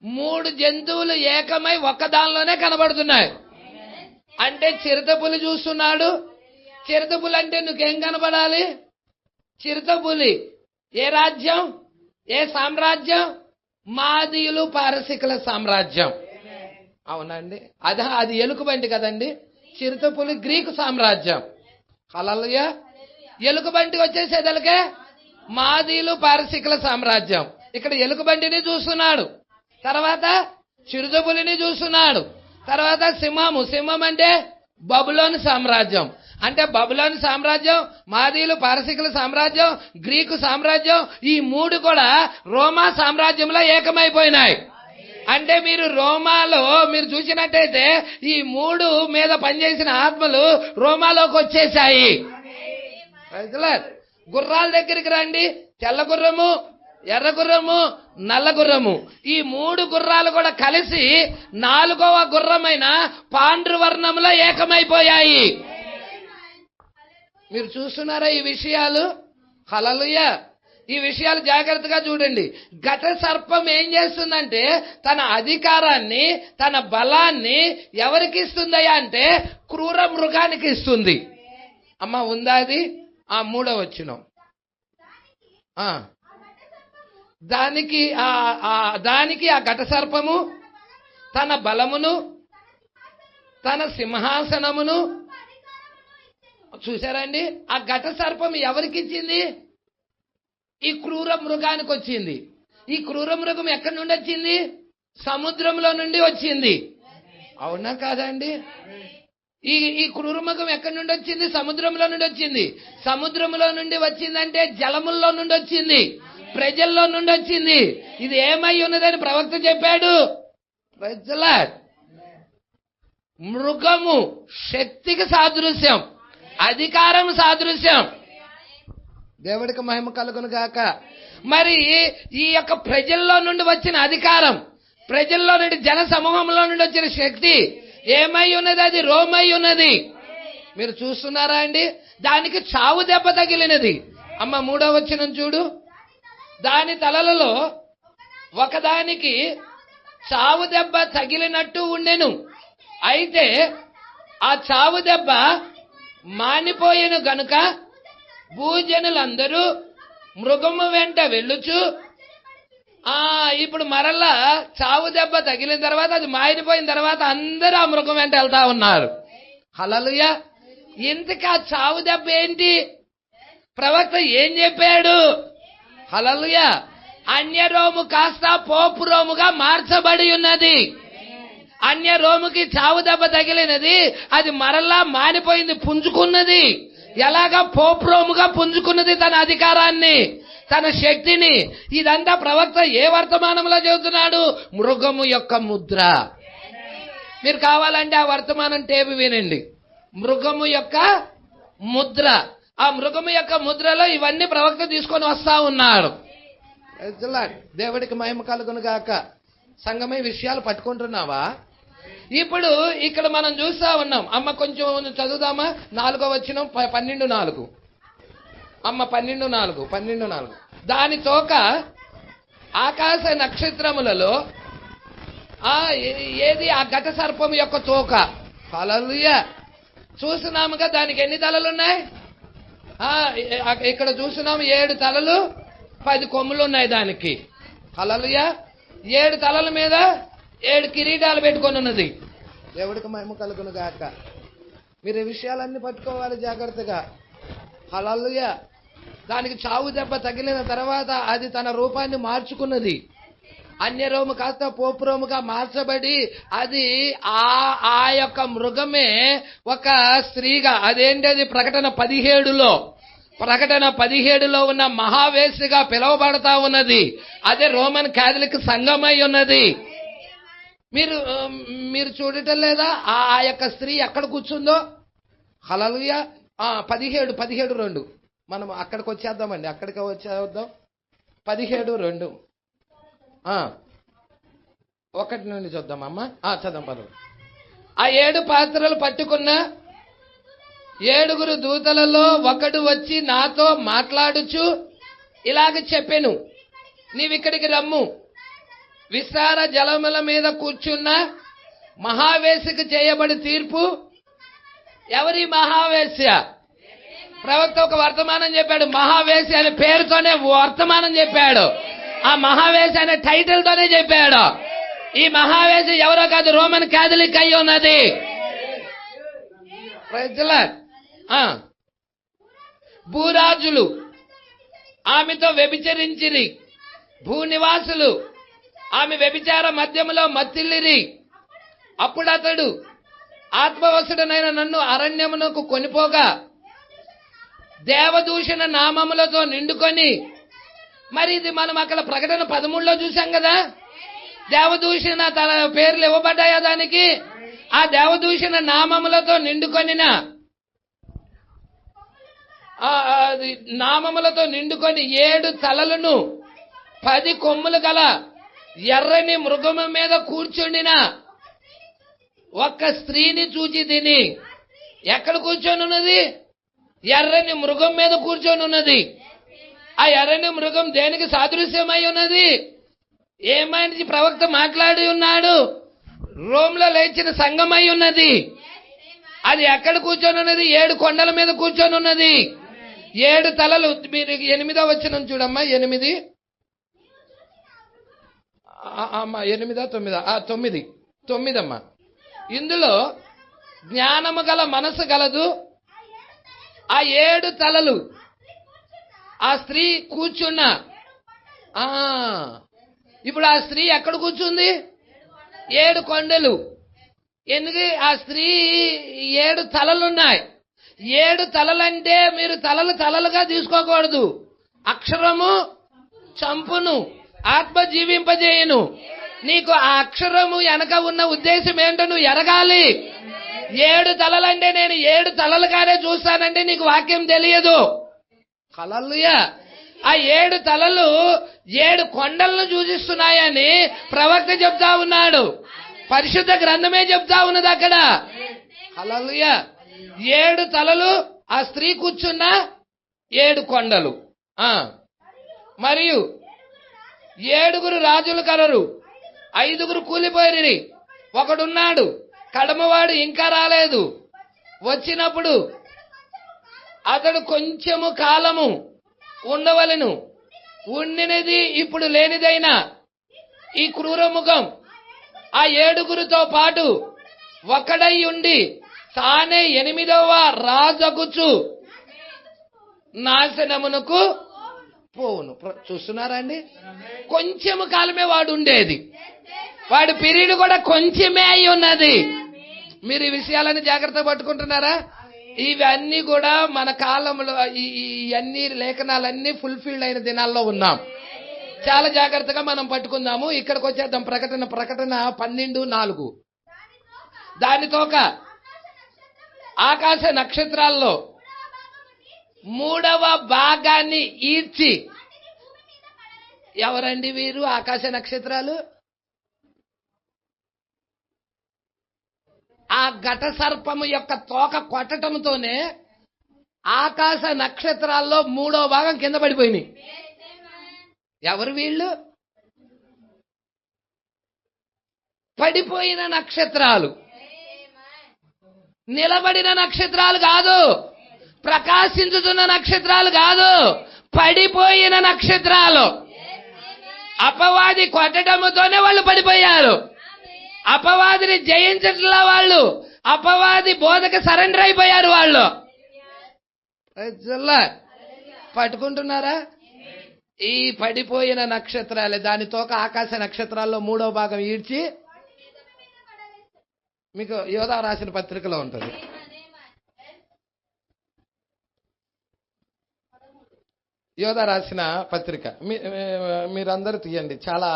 3 జంతువులు ఏకమై ఒక్కదానిలోనే కనబడుతున్నాయి. అంటే చిరుతపులి చూస్తున్నాడు. చిరుతపులి అంటే నువ్వేం కనబడాలి? చిరుతపులి ఏ రాజ్యం? ఏ సామ్రాజ్యం? మాదీయులు, పారసికుల సామ్రాజ్యం. అవునండి. అది ఎలుకబంటి కదండి. చిరుతపులి గ్రీకు సామ్రాజ్యం. హల్లెలూయా. ఎలుకబంటి వచ్చేసేదలకే మాదీయులు, పారసికుల సామ్రాజ్యం. ఇక్కడ ఎలుకబంటిని చూస్తున్నాడు, తర్వాత చిరుతపులిని చూస్తున్నాడు, తర్వాత సింహము. సింహం అంటే బబులోను సామ్రాజ్యం. అంటే బబులోను సామ్రాజ్యం, మాదీయులు, పారసికుల సామ్రాజ్యం, గ్రీకు సామ్రాజ్యం, ఈ 3 కూడా రోమా సామ్రాజ్యంలో ఏకమైపోయినాయి. అంటే మీరు రోమాలో మీరు చూసినట్టయితే ఈ 3 మీద పనిచేసిన ఆత్మలు రోమాలోకి వచ్చేసాయి. గుర్రాల దగ్గరికి రండి. తెల్ల గుర్రము, ఎర్ర గుర్రము, నల్ల గుర్రము. ఈ 3 గుర్రాలు కూడా కలిసి 4వ గుర్రమైన పాండ్రవర్ణంలో ఏకమైపోయాయి. మీరు చూస్తున్నారా ఈ విషయాలు? హల్లెలూయా. ఈ విషయాలు జాగ్రత్తగా చూడండి. ఘట సర్పం ఏం చేస్తుందంటే తన అధికారాన్ని, తన బలాన్ని ఎవరికి ఇస్తుందయ్యా అంటే క్రూర మృగానికి ఇస్తుంది. అమ్మ ఉందా అది? 3వ వచనం. దానికి ఆ ఘట సర్పము తన బలమును, తన సింహాసనమును, చూసారండి? ఆ ఘట సర్పం ఎవరికి ఇచ్చింది? ఈ క్రూర మృగానికి వచ్చింది. ఈ క్రూర మృగం ఎక్కడి నుండి వచ్చింది? సముద్రంలో నుండి వచ్చింది. అవునా కాదండి? ఈ క్రూర మృగం ఎక్కడి నుండి వచ్చింది? సముద్రంలో నుండి వచ్చింది. సముద్రంలో నుండి వచ్చిందంటే జలముల్లో నుండి వచ్చింది, ప్రజల్లో నుండి వచ్చింది. ఇది ఏమై ఉన్నదని ప్రవక్త చెప్పాడు. ప్రజలాడ్ మృగము శక్తికి సాదృశ్యం, అధికారం సాదృశ్యం. దేవుడికి మహిమ కలుగును గాక. మరి ఈ యొక్క ప్రజల్లో నుండి వచ్చిన అధికారం, ప్రజల్లో నుండి జన సమూహంలో నుండి వచ్చిన శక్తి ఏమై ఉన్నది? అది రోమై ఉన్నది. మీరు చూస్తున్నారా అండి? దానికి చావు దెబ్బ తగిలినది. అమ్మ 3వ వచనం చూడు. దాని తలలలో ఒకదానికి చావు దెబ్బ తగిలినట్టు ఉండెను. అయితే ఆ చావు దెబ్బ మానిపోయెను గనుక భూజనులందరూ మృగము వెంట వెళ్ళుచు, ఇప్పుడు మరలా చావు దెబ్బ తగిలిన తర్వాత, అది మారిపోయిన తర్వాత అందరూ ఆ మృగం వెంట వెళ్తా ఉన్నారు. హల్లెలూయా. ఇంతకు ఆ చావు దెబ్బ ఏంటి? ప్రవక్త ఏం చెప్పాడు? హల్లెలూయా. అన్య రోము కాస్త పోపు రోముగా మార్చబడి ఉన్నది. అన్య రోముకి చావు దెబ్బ తగిలినది, అది మరలా మారిపోయింది, పుంజుకున్నది. ఎలాగా? పోపు రోముగా పుంజుకున్నది తన అధికారాన్ని, తన శక్తిని. ఇదంతా ప్రవక్త ఏ వర్తమానంలో చెబుతున్నాడు? మృగము యొక్క ముద్ర. మీరు కావాలంటే ఆ వర్తమానం టేపు వినండి. మృగము యొక్క ముద్ర. ఆ మృగము యొక్క ముద్రలో ఇవన్నీ ప్రవక్త తీసుకొని వస్తా ఉన్నాడు. దేవుడికి మహిమ కలుగును గాక. సంగమే విషయాలు పట్టుకుంటున్నావా? ఇప్పుడు ఇక్కడ మనం చూస్తా ఉన్నాం. అమ్మ కొంచెం చదువుదామా? 4వ వచనం 12:4. అమ్మ 12:4. దాని తోక ఆకాశ నక్షత్రములలో ఏది? ఆ ఘట సర్పం యొక్క తోక. హల్లెలూయా. చూస్తున్నాముగా దానికి ఎన్ని తలలు ఉన్నాయి? ఇక్కడ చూస్తున్నాము 7 తలలు 10 కొమ్ములు ఉన్నాయి దానికి. హల్లెలూయా. 7 తలల మీద 7 కిరీటాలు పెట్టుకొని ఉన్నది. దేవుడికి మహిమ కలుగును గాక. మీరు ఈ విషయాలన్నీ పట్టుకోవాలి జాగ్రత్తగా. హల్లెలూయా. దానికి చావు దెబ్బ తగిలిన తర్వాత అది తన రూపాన్ని మార్చుకున్నది. అన్యరోము కాస్త పోపురోముగా మార్చబడి అది ఆ యొక్క మృగమే ఒక స్త్రీగా, అదేంటది? ప్రకటన 17లో ఉన్న మహావేశ్యగా పిలువబడతా ఉన్నది. అదే రోమన్ క్యాథలిక్ సంఘమై ఉన్నది. మీరు చూడటం లేదా? ఆ యొక్క స్త్రీ ఎక్కడ కూర్చుందో? హల్లెలూయా. 17:2 మనం అక్కడికి వచ్చేద్దామండి. అక్కడికి వచ్చేద్దాం. 17:2 1 నుండి చూద్దామమ్మా. చదవం పదం. ఆ 7 పాత్రలు పట్టుకున్న 7 దూతలలో ఒకడు వచ్చి నాతో మాట్లాడుచు ఇలాగ చెప్పెను, నీవిక్కడికి రమ్ము. విస్తార జలముల మీద కూర్చున్న మహావేశ్యకు చేయబడి తీర్పు. ఎవరి మహావేశ్య? ప్రవక్త ఒక వర్తమానం చెప్పాడు. మహావేశ్య అనే పేరుతోనే వర్తమానం చెప్పాడు. ఆ మహావేశ్య అనే టైటిల్ తోనే చెప్పాడు. ఈ మహావేశ్య ఎవరో కాదు, రోమన్ క్యాథలిక్ అయి ఉన్నది. భూరాజులు ఆమెతో వ్యభిచరించిరి, భూనివాసులు ఆమె వ్యభిచార మధ్యములో మత్తిల్లిరి. అప్పుడు అతడు ఆత్మవశుడనైన నన్ను అరణ్యమునకు కొనిపోగా దేవదూషణ నామములతో నిండుకొని, మరి ఇది మనం అక్కడ ప్రకటన 13లో చూసాం కదా. దేవదూషణ తన పేర్లు ఇవ్వబడ్డాయా దానికి? ఆ దేవదూషణ నామములతో నిండుకొనిన నామములతో నిండుకొని 7 తలలను 10 కొమ్ములు గల ఎర్రని మృగము మీద కూర్చుండిన ఒక్క స్త్రీని చూచి తిని. ఎక్కడ కూర్చొని ఉన్నది? ఎర్రని మృగం మీద కూర్చొని ఉన్నది. ఆ ఎర్రని మృగం దేనికి సాదృశ్యమై ఉన్నది? ఏమైనా ప్రవక్త మాట్లాడి ఉన్నాడు. రోమ్లో లేచిన సంఘమై ఉన్నది. అది ఎక్కడ కూర్చొని ఉన్నది? 7 కొండల మీద కూర్చొని ఉన్నది. 7 తలలు. మీరు 8వ వచనం చూడమ్మా. 8 అమ్మా, 8, 9 అమ్మా. ఇందులో జ్ఞానము గల మనసు గలదు. ఆ 7 తలలు, ఆ స్త్రీ కూర్చున్న. ఇప్పుడు ఆ స్త్రీ ఎక్కడ కూర్చుంది? 7 కొండలు. ఎందుకు ఆ స్త్రీ 7 తలలున్నాయి? 7 తలలంటే మీరు తలలుగా తీసుకోకూడదు. అక్షరము చంపును, ఆత్మ జీవింపజేయును. నీకు ఆ అక్షరము వెనక ఉన్న ఉద్దేశం ఏంటో నువ్వు ఎరగాలి. 7 తలలంటే నేను 7 తలలుగానే చూస్తానంటే నీకు వాక్యం తెలియదు. హల్లెలూయా. ఆ 7 తలలు 7 కొండలను సూచిస్తున్నాయని ప్రవక్త చెప్తా ఉన్నాడు. పరిశుద్ధ గ్రంథమే చెప్తా ఉన్నది అక్కడ. హల్లెలూయా. 7 తలలు, ఆ స్త్రీ కూర్చున్న 7 కొండలు. మరియు 7 రాజులు కలరు. 5 కూలిపోయిరి. ఒకడున్నాడు, కడమవాడు ఇంకా రాలేదు. వచ్చినప్పుడు అతడు కొంచెము కాలము ఉండవలెను. ఉండినది ఇప్పుడు లేనిదైనా ఈ క్రూరముఖం ఆ 7 పాటు ఒక్కడై ఉండి తానే 8వ రాజగుచు నాశనమునకు పోవును. చూస్తున్నారండి? కొంచెము కాలమే వాడు ఉండేది. వాడి పీరియడ్ కూడా కొంచెమే అయి ఉన్నది. మీరు ఈ విషయాలని జాగ్రత్త పట్టుకుంటున్నారా? ఇవన్నీ కూడా మన కాలంలో ఈ అన్ని లేఖనాలన్నీ ఫుల్ఫిల్డ్ అయిన దినాల్లో ఉన్నాం. చాలా జాగ్రత్తగా మనం పట్టుకుందాము. ఇక్కడికి వచ్చేద్దాం. ప్రకటన 12:4. దానితోక ఆకాశ నక్షత్రాల్లో 3వ భాగాన్ని ఈడ్చి. ఎవరండి వీరు? ఆకాశ నక్షత్రాలు. ఆ ఘట సర్పము యొక్క తోక కొట్టడంతోనే ఆకాశ నక్షత్రాల్లో 3వ భాగం కింద పడిపోయినాయి. ఎవరు వీళ్ళు? పడిపోయిన నక్షత్రాలు. నిలబడిన నక్షత్రాలు కాదు, ప్రకాశించుతున్న నక్షత్రాలు కాదు, పడిపోయిన నక్షత్రాలు. అపవాది కొట్టడంతోనే వాళ్ళు పడిపోయారు. అపవాదిని జయించట్లా వాళ్ళు. అపవాది బోధకు సరెండర్ అయిపోయారు వాళ్ళు. పట్టుకుంటున్నారా? ఈ పడిపోయిన నక్షత్రాలే. దానితోక ఆకాశ నక్షత్రాల్లో 3వ భాగం ఈడ్చి. మీకు యోధా రాసిన పత్రికలో ఉంటుంది. యోధా రాసిన పత్రిక మీరందరూ తీయండి. చాలా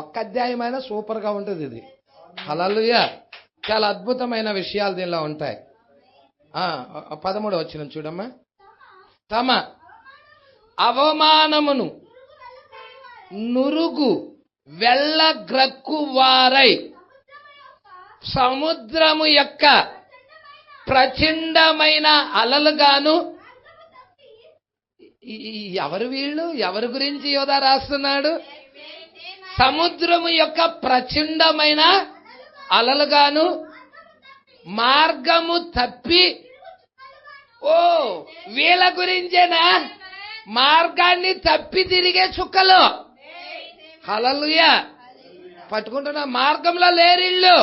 ఒక్క అధ్యాయమైన సూపర్ గా ఉంటుంది ఇది. హల్లెలూయా. చాలా అద్భుతమైన విషయాలు దీనిలో ఉంటాయి. 13వ వచనం చూడమ్మా. తమ అవమానమును నురుగు వెళ్ళగ్రక్కువారై సముద్రము యొక్క ప్రచండమైన అలలుగాను. ఎవరు వీళ్ళు? ఎవరి గురించి యోధా రాస్తున్నాడు? సముద్రము యొక్క ప్రచండమైన అలలుగాను మార్గము తప్పి. ఓ, వీళ్ళ గురించేనా? మార్గాన్ని తప్పి తిరిగే చుక్కలు. హల్లెలూయా. పట్టుకుంటున్నా. మార్గంలో లేరిళ్ళు.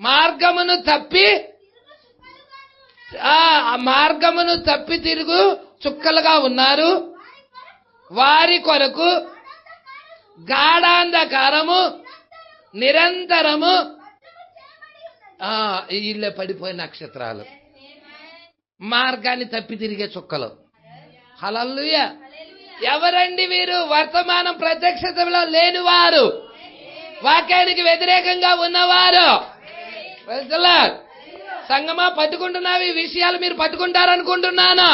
మార్గమును తప్పి మార్గమును తప్పి తిరుగు చుక్కలుగా ఉన్నారు. వారి కొరకు గాఢాంధకారము నిరంతరము. ఇళ్ళే పడిపోయిన నక్షత్రాలు, మార్గాన్ని తప్పి తిరిగే చుక్కలు. హల్లెలూయా. ఎవరండి వీరు? వర్తమానం ప్రత్యక్షతలో లేనివారు, వాక్యానికి వ్యతిరేకంగా ఉన్నవారు. సంగమా, పట్టుకుంటున్నావు ఈ విషయాలు? మీరు పట్టుకుంటారనుకుంటున్నాను.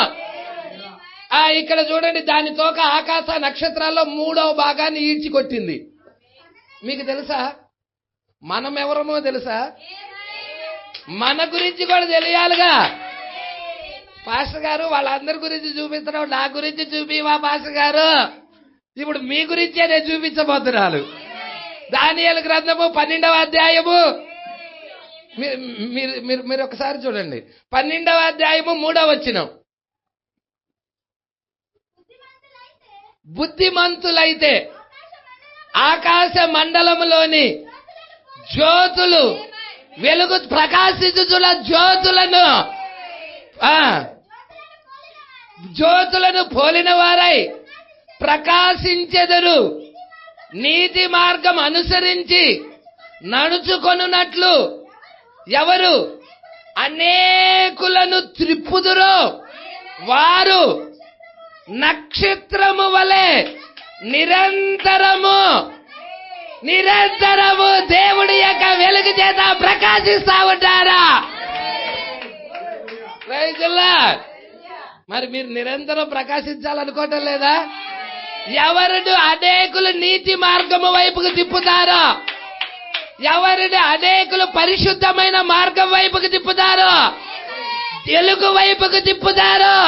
ఇక్కడ చూడండి, దాని తోక ఆకాశ నక్షత్రాల్లో 3వ భాగాన్ని ఈడ్చి కొట్టింది. మీకు తెలుసా మనం ఎవరమో తెలుసా? మన గురించి కూడా తెలియాలిగా. పాస్టర్ గారు వాళ్ళందరి గురించి చూపిస్తున్నావు, నా గురించి చూపివా పాస్టర్ గారు? ఇప్పుడు మీ గురించే నేను చూపించబోతున్నాను. దానియేలు గ్రంథము 12వ అధ్యాయము మీరు ఒకసారి చూడండి. 12వ అధ్యాయము 3వ వచనం. బుద్ధిమంతులైతే ఆకాశ మండలములోని జ్యోతులు వెలుగు ప్రకాశించుచుల జ్యోతులను పోలిన వారై ప్రకాశించెదరు. నీతి మార్గం అనుసరించి నడుచుకొనున్నట్లు ఎవరు అనేకులను త్రిప్పుదురో వారు నక్షత్రము వలె నిరంతరము దేవుడి యొక్క వెలుగు చేత ప్రకాశిస్తా ఉంటారా? మరి మీరు నిరంతరం ప్రకాశించాలనుకోవటం లేదా? ఎవరిని అనేకులు నీతి మార్గము వైపుకు తిప్పుతారో, ఎవరిని అనేకులు పరిశుద్ధమైన మార్గం వైపుకు తిప్పుతారో, తెలుగు వైపుకు తిప్పుతారో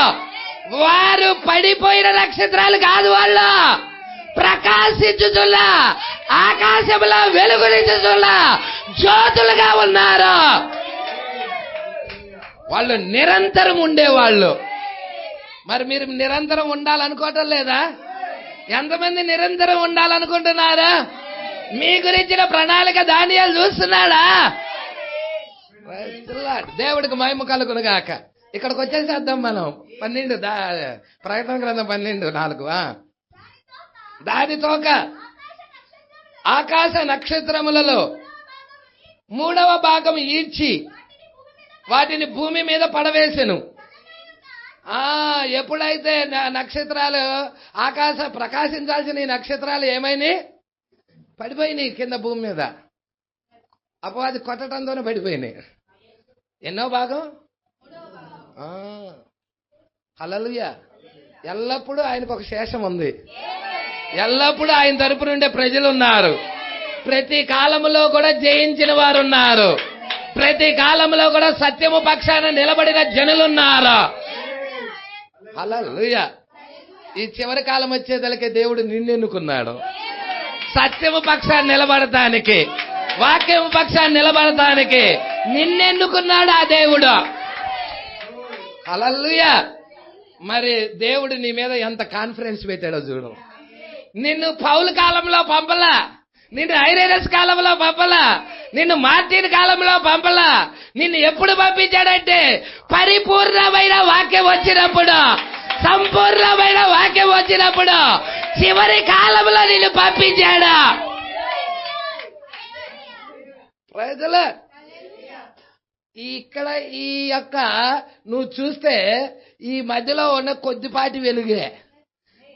వారు పడిపోయిన నక్షత్రాలు కాదు, వాళ్ళు ప్రకాశించుచుల్లా ఆకాశంలో వెలుగునిచ్చుచుల్లా జ్యోతులుగా ఉన్నారు. వాళ్ళు నిరంతరం ఉండేవాళ్ళు. మరి మీరు నిరంతరం ఉండాలనుకోవటం లేదా? ఎంతమంది నిరంతరం ఉండాలనుకుంటున్నారా? మీ గురించిన ప్రణాళిక దానియేలు చూస్తున్నాడా? దేవుడికి మహిమ కలుగును గాక. ఇక్కడికి వచ్చేసేద్దాం మనం. 12 ప్రకటన గ్రంథం 12:4. దాని తోక ఆకాశ నక్షత్రములలో 3వ భాగం ఈడ్చి వాటిని భూమి మీద పడవేసెను. ఎప్పుడైతే నక్షత్రాలు ప్రకాశించాల్సిన ఈ నక్షత్రాలు ఏమైనాయి? పడిపోయినాయి కింద భూమి మీద. అపవాది కొట్టడంతోనే పడిపోయినాయి. ఎన్నో భాగం? హల్లెలూయా. ఎల్లప్పుడూ ఆయనకు ఒక శేషం ఉంది. ఎల్లప్పుడూ ఆయన తరపు నుండే ప్రజలు ఉన్నారు. ప్రతి కాలంలో కూడా జయించిన వారు ఉన్నారు. ప్రతి కాలంలో కూడా సత్యము పక్షాన నిలబడిన జనులున్నారు. హల్లెలూయా. ఈ చివరి కాలం వచ్చేదలకే దేవుడు నిన్నెన్నుకున్నాడు. సత్యము పక్షాన్ని నిలబడటానికి, వాక్యము పక్షాన్ని నిలబడటానికి నిన్నెన్నుకున్నాడు ఆ దేవుడు. హల్లెలూయా. మరి దేవుడు నీ మీద ఎంత కాన్ఫిడెన్స్ పెట్టాడో చూడు. నిన్ను పౌలు కాలంలో పంపలా, నిన్ను ఐరేనస్ కాలంలో పంపలా, నిన్ను మార్టిన్ కాలంలో పంపలా. నిన్ను ఎప్పుడు పంపించాడంటే పరిపూర్ణమైన వాక్యం వచ్చినప్పుడు, సంపూర్ణమైన వాక్యం వచ్చినప్పుడు, చివరి కాలంలో నిన్ను పంపించాడా. ప్రజలు ఇక్కడ ఈ యొక్క నువ్వు చూస్తే ఈ మధ్యలో ఉన్న కొద్దిపాటి వెలుగే,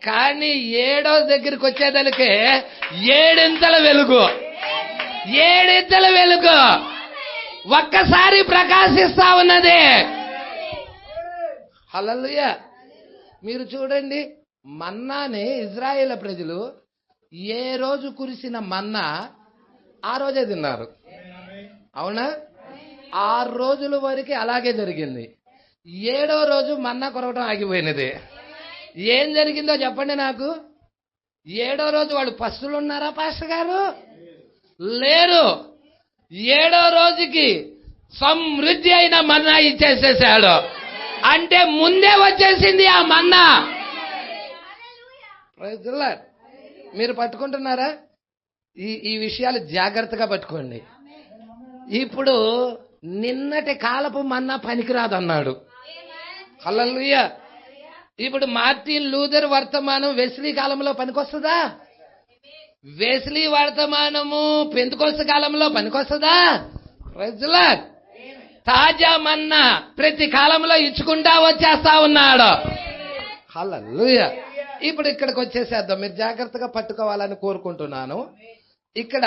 కానీ 7వ దగ్గరికి వచ్చేదానికి 7 వెలుగు, 7 వెలుగు ఒక్కసారి ప్రకాశిస్తా ఉన్నది. హల్లెలూయా. మీరు చూడండి, మన్నాని ఇజ్రాయేల్ ప్రజలు ఏ రోజు కురిసిన మన్నా ఆ రోజే తిన్నారు. అవునా? 6 రోజుల వరకు అలాగే జరిగింది. 7వ రోజు మన్నా కొరవడం ఆగిపోయినది. ఏం జరిగిందో చెప్పండి నాకు. 7వ రోజు వాళ్ళు పస్తులు ఉన్నారా పాస్టర్ గారు? లేరు. 7వ రోజుకి సమృద్ధి అయిన మన్నా ఇచ్చేసేసాడు. అంటే ముందే వచ్చేసింది ఆ మన్నా. మీరు పట్టుకుంటున్నారా? ఈ విషయాలు జాగ్రత్తగా పట్టుకోండి. ఇప్పుడు నిన్నటి కాలపు మన్నా పనికిరాదు అన్నాడు. హల్లెలూయా. ఇప్పుడు మార్టిన్ లూథర్ వర్తమానం వెస్లీ కాలంలో పనికొస్తుందా? వెస్లీ వర్తమానము పెంతెకోస్తు కాలంలో పనికొస్తుందా? తాజా మన్నా ప్రతి కాలంలో ఇచ్చుకుంటా వచ్చేస్తా ఉన్నాడు. హల్లెలూయా. ఇప్పుడు ఇక్కడికి వచ్చేసేద్దాం. మీరు జాగ్రత్తగా పట్టుకోవాలని కోరుకుంటున్నాను. ఇక్కడ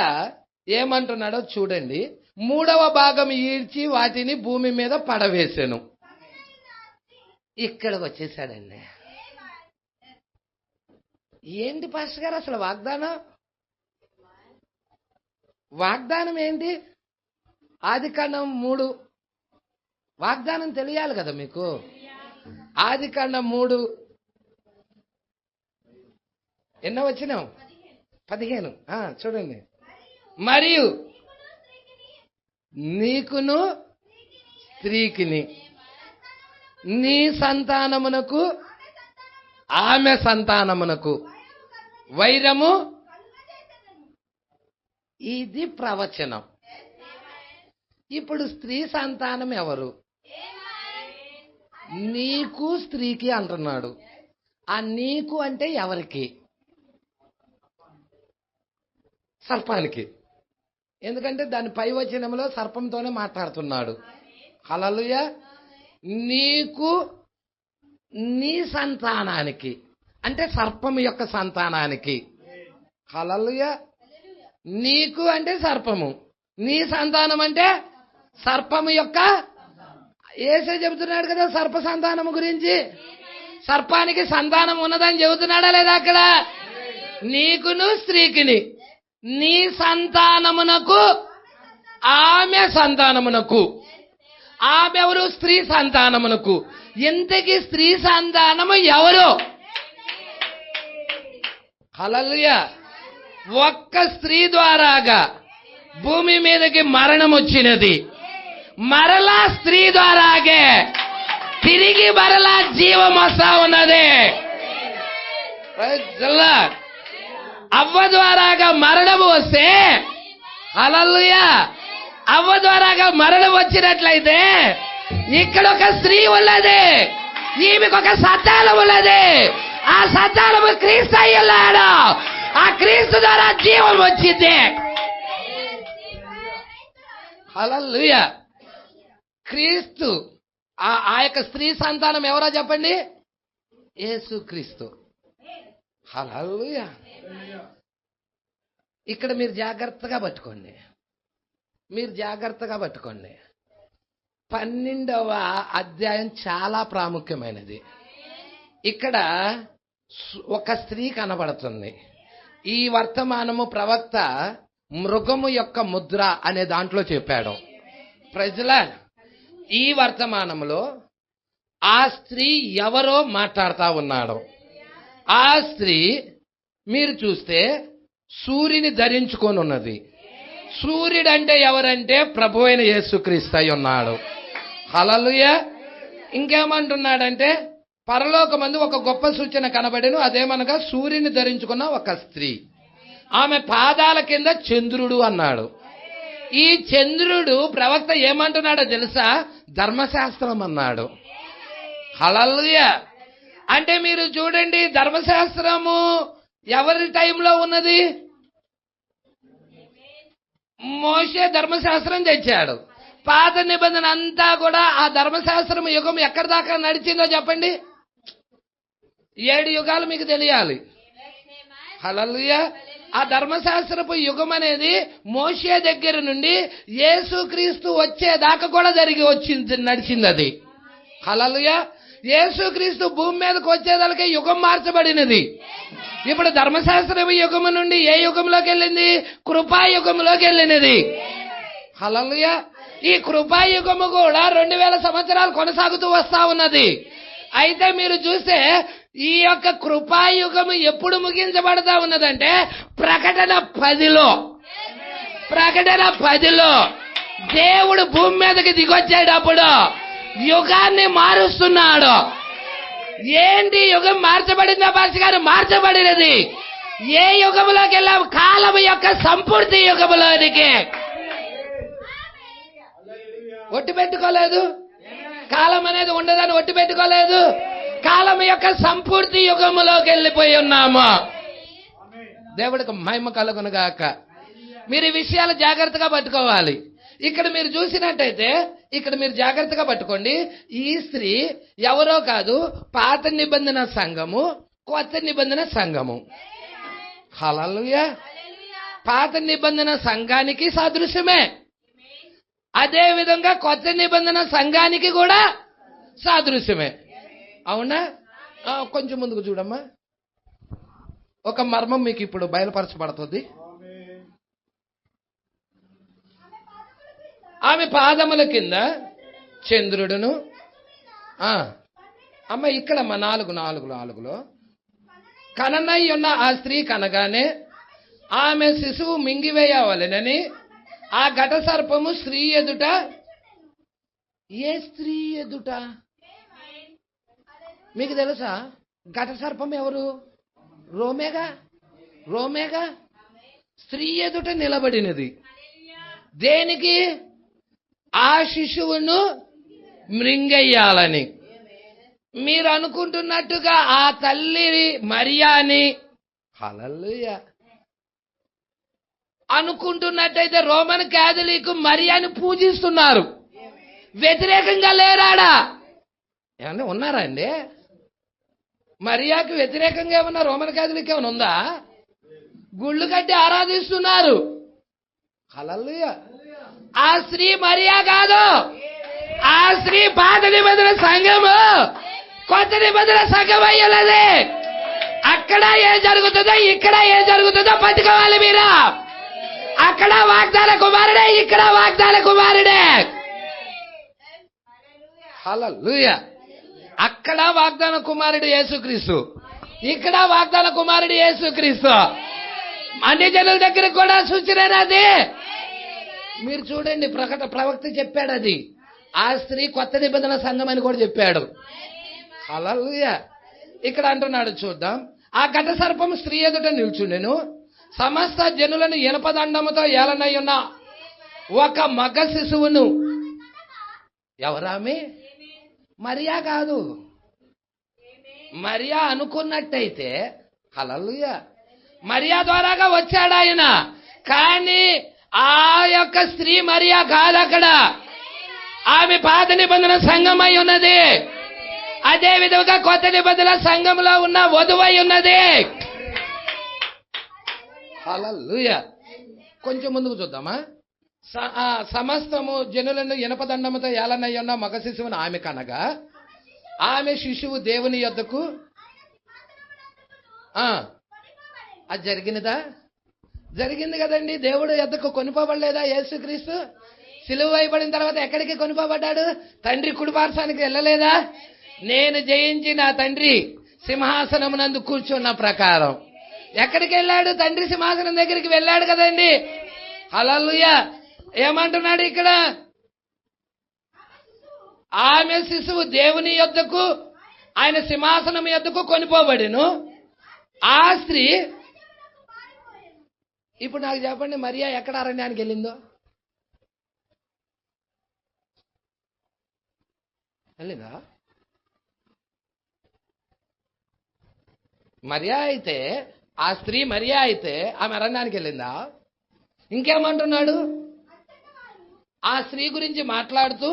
ఏమంటున్నాడో చూడండి. 3వ భాగం ఈడ్చి వాటిని భూమి మీద పడవేసెను. ఇక్కడికి వచ్చేసాడండి. ఏంటి పాస్టర్ గారు అసలు వాగ్దానం ఏంటి? ఆదికాండం 3 వాగ్దానం తెలియాలి కదా మీకు. ఆదికాండం 3 ఎన్నో వచ్చినాం 15 చూడండి. మరియు నీకును స్త్రీకిని నీ సంతానమునకు ఆమె సంతానమునకు వైరము. ఇది ప్రవచనం. ఇప్పుడు స్త్రీ సంతానం ఎవరు? నీకు స్త్రీకి అంటున్నాడు. ఆ నీకు అంటే ఎవరికి? సర్పానికి. ఎందుకంటే దాని పై వచనంలో సర్పంతోనే మాట్లాడుతున్నాడు. హల్లెలూయా. నీకు నీ సంతానానికి అంటే సర్పం యొక్క సంతానానికి. హల్లెలూయా. నీకు అంటే సర్పము, నీ సంతానం అంటే సర్పము యొక్క. యేసే చెబుతున్నాడు కదా సర్ప సంతానము గురించి. సర్పానికి సంతానం ఉన్నదని చెబుతున్నాడా లేదా అక్కడ? నీకును స్త్రీకిని నీ సంతానమునకు ఆమె సంతానమునకు. ఆమె ఎవరు? స్త్రీ సంతానమునకు. ఇంతకీ స్త్రీ సంతానము ఎవరు? హల్లెలూయా. ఒక్క స్త్రీ ద్వారాగా భూమి మీదకి మరణం వచ్చినది. మరలా స్త్రీ ద్వారాగే తిరిగి మరలా జీవం వస్తా ఉన్నది. అవ్వ ద్వారాగా మరణం వస్తే, హల్లెలూయా, అవ్వ ద్వారాగా మరణం వచ్చినట్లయితే ఇక్కడ ఒక స్త్రీ ఉన్నది. ఈమెకు ఒక సంతానం ఉన్నది. ఆ సంతానము క్రీస్తు అయి ఉన్నాడు. ఆ క్రీస్తు ద్వారా జీవం వచ్చింది. హల్లెలూయా. క్రీస్తు ఆ యొక్క స్త్రీ సంతానం ఎవరో చెప్పండి? యేసుక్రీస్తు. హల్లెలూయా. ఇక్కడ మీరు జాగ్రత్తగా పట్టుకోండి. 12వ అధ్యాయం చాలా ప్రాముఖ్యమైనది. ఇక్కడ ఒక స్త్రీ కనబడుతుంది. ఈ వర్తమానము ప్రవక్త మృగము యొక్క ముద్ర అనే దాంట్లో చెప్పాడు. ప్రజల ఈ వర్తమానంలో ఆ స్త్రీ ఎవరో మాట్లాడుతా ఉన్నాడు. ఆ స్త్రీ మీరు చూస్తే సూర్యుని ధరించుకొని ఉన్నది. సూర్యుడు అంటే ఎవరంటే ప్రభు అయిన యేసుక్రీస్తు అయి ఉన్నాడు. హల్లెలూయా. ఇంకేమంటున్నాడంటే పరలోకమందు ఒక గొప్ప సూచన కనబడెను. అదేమనగా సూర్యుని ధరించుకున్న ఒక స్త్రీ, ఆమె పాదాల కింద చంద్రుడు అన్నాడు. ఈ చంద్రుడు ప్రవక్త ఏమంటున్నాడో తెలుసా? ధర్మశాస్త్రం అన్నాడు. హల్లెలూయా. అంటే మీరు చూడండి, ధర్మశాస్త్రము ఎవరి టైంలో ఉన్నది? మోషే ధర్మశాస్త్రం తెచ్చాడు. పాత నిబంధన అంతా కూడా ఆ ధర్మశాస్త్రం యుగం ఎక్కడి దాకా నడిచిందో చెప్పండి. 7 యుగాలు మీకు తెలియాలి. హల్లెలూయా. ఆ ధర్మశాస్త్రపు యుగం అనేది మోషే దగ్గర నుండి యేసుక్రీస్తు వచ్చేదాకా కూడా నడిచింది అది. హల్లెలూయా. యేసుక్రీస్తు భూమి మీదకి వచ్చేదానికి యుగం మార్చబడినది. ఇప్పుడు ధర్మశాస్త్రపు యుగము నుండి ఏ యుగంలోకి వెళ్ళింది? కృపాయుగంలోకి వెళ్ళినది. హల్లెలూయా. ఈ కృపాయుగము కూడా 2000 సంవత్సరాలు కొనసాగుతూ వస్తా ఉన్నది. అయితే మీరు చూస్తే ఈ యొక్క కృపాయుగము ఎప్పుడు ముగించబడతా ఉన్నదంటే ప్రకటన 10లో దేవుడు భూమి మీదకి దిగొచ్చేటప్పుడు యుగాన్ని మారుస్తున్నాడు. ఏంటి యుగం మార్చబడిందా పాస్టర్ గారు? మార్చబడినది. ఏ యుగంలోకి వెళ్ళాం? కాలం యొక్క సంపూర్తి యుగంలోనికి. ఒట్టు పెట్టుకోలేదు. కాలం అనేది ఉండదని ఒట్టు పెట్టుకోలేదు. కాలం యొక్క సంపూర్తి యుగములోకి వెళ్ళిపోయి ఉన్నాము. దేవుడికి మహిమ కలుగునుగాక. మీరు ఈ విషయాలు జాగ్రత్తగా పట్టుకోవాలి. ఇక్కడ మీరు చూసినట్టయితే ఇక్కడ మీరు జాగ్రత్తగా పట్టుకోండి. ఈ స్త్రీ ఎవరో కాదు, పాత నిబంధన సంఘము, కొత్త నిబంధన సంఘము. హల్లెలూయా. పాత నిబంధన సంఘానికి సాదృశ్యమే. అదే విధంగా కొత్త నిబంధన సంఘానికి కూడా సాదృశ్యమే. అవునా? కొంచెం ముందుకు చూడమ్మా. ఒక మర్మం మీకు ఇప్పుడు బయలుపరచబడుతుంది. ఆమె పాదముల కింద చంద్రుడును. అమ్మ ఇక్కడమ్మ 4:4 కననై ఉన్న ఆ స్త్రీ కనగానే ఆమె శిశువు మింగివేయవలెనని ఆ ఘట సర్పము స్త్రీ ఎదుట. ఏ స్త్రీ ఎదుట మీకు తెలుసా? ఘట సర్పం ఎవరు? రోమేగా స్త్రీ ఎదుట నిలబడినది. దేనికి? ఆ శిశువును మృంగెయ్యాలని. మీరు అనుకుంటున్నట్టుగా ఆ తల్లి మరియాని హల్లెలూయా అనుకుంటున్నట్టయితే రోమన్ క్యాథలిక్ మరియాని పూజిస్తున్నారు. వ్యతిరేకంగా లేరాడా? ఏమన్నా ఉన్నారా అండి? మరియాకు వ్యతిరేకంగా ఏమన్నా రోమన్ క్యాథలిక్ ఏమైనా ఉందా? గుళ్ళు కట్టి ఆరాధిస్తున్నారు. హల్లెలూయా. ఆ స్త్రీ మరియా కాదు, ఆ స్త్రీ పాత నిబంధన సంఘము, కొత్త నిబంధన సంఘం అయ్యలది. అక్కడ ఏం జరుగుతుందో ఇక్కడ ఏం జరుగుతుందో పట్టుకోవాలి మీరు. అక్కడ వాగ్దాన కుమారుడే, ఇక్కడ వాగ్దాన కుమారుడే. హల్లెలూయా. అక్కడ వాగ్దాన కుమారుడు యేసుక్రీస్తు, ఇక్కడ వాగ్దాన కుమారుడు యేసుక్రీస్తు. అన్ని జనుల దగ్గర కూడా సూచనది. మీరు చూడండి, ప్రవక్త చెప్పాడు అది. ఆ స్త్రీ కొత్త నిబంధన సంఘం అని కూడా చెప్పాడు. హల్లెలూయా. ఇక్కడ అంటున్నాడు చూద్దాం. ఆ ఘట సర్పం స్త్రీ ఎదుట నిల్చుండెను. సమస్త జనులను ఇనపదండముతో ఏలనై ఉన్న ఒక మగ శిశువును. ఎవరామె? మరియా కాదు. మరియా అనుకున్నట్టయితే హల్లెలూయా మరియా ద్వారాగా వచ్చాడు ఆయన. కానీ ఆ యొక్క స్త్రీ మరియా కాదు. అక్కడ ఆమె పాత నిబంధన సంఘం అయి ఉన్నది. అదే విధంగా కొత్త నిబంధన సంఘంలో ఉన్న వధువై ఉన్నది. హల్లెలూయా. కొంచెం ముందుకు చూద్దామా. సమస్తము జనులను ఇనపదండముతో ఏలనై ఉన్న మగ శిశువును ఆమె కనగా ఆమె శిశువు దేవుని యొద్దకు. అది జరిగినదా? జరిగింది కదండి. దేవుడు యొద్దకు కొనిపోబడలేదా యేసుక్రీస్తు? సిలువ వేయబడిన తర్వాత ఎక్కడికి కొనిపోబడ్డాడు? తండ్రి కుడిపార్శ్వానికి వెళ్ళలేదా? నేను జయించి నా తండ్రి సింహాసనమునందు కూర్చున్న ప్రకారం ఎక్కడికి వెళ్ళాడు? తండ్రి సింహాసనం దగ్గరికి వెళ్ళాడు కదండి. హల్లెలూయా. ఏమంటున్నాడు ఇక్కడ? ఆమె శిశువు దేవుని యొద్దకు, ఆయన సింహాసనం యొద్దకు కొనిపోబడిను. ఆ స్త్రీ. ఇప్పుడు నాకు చెప్పండి, మరియా ఎక్కడ అరణ్యానికి వెళ్ళిందో? వెళ్ళిందా? మరియా అయితే, ఆ స్త్రీ మరియా అయితే ఆమె అరణ్యానికి వెళ్ళిందా? ఇంకేమంటున్నాడు? ఆ స్త్రీ గురించి మాట్లాడుతూ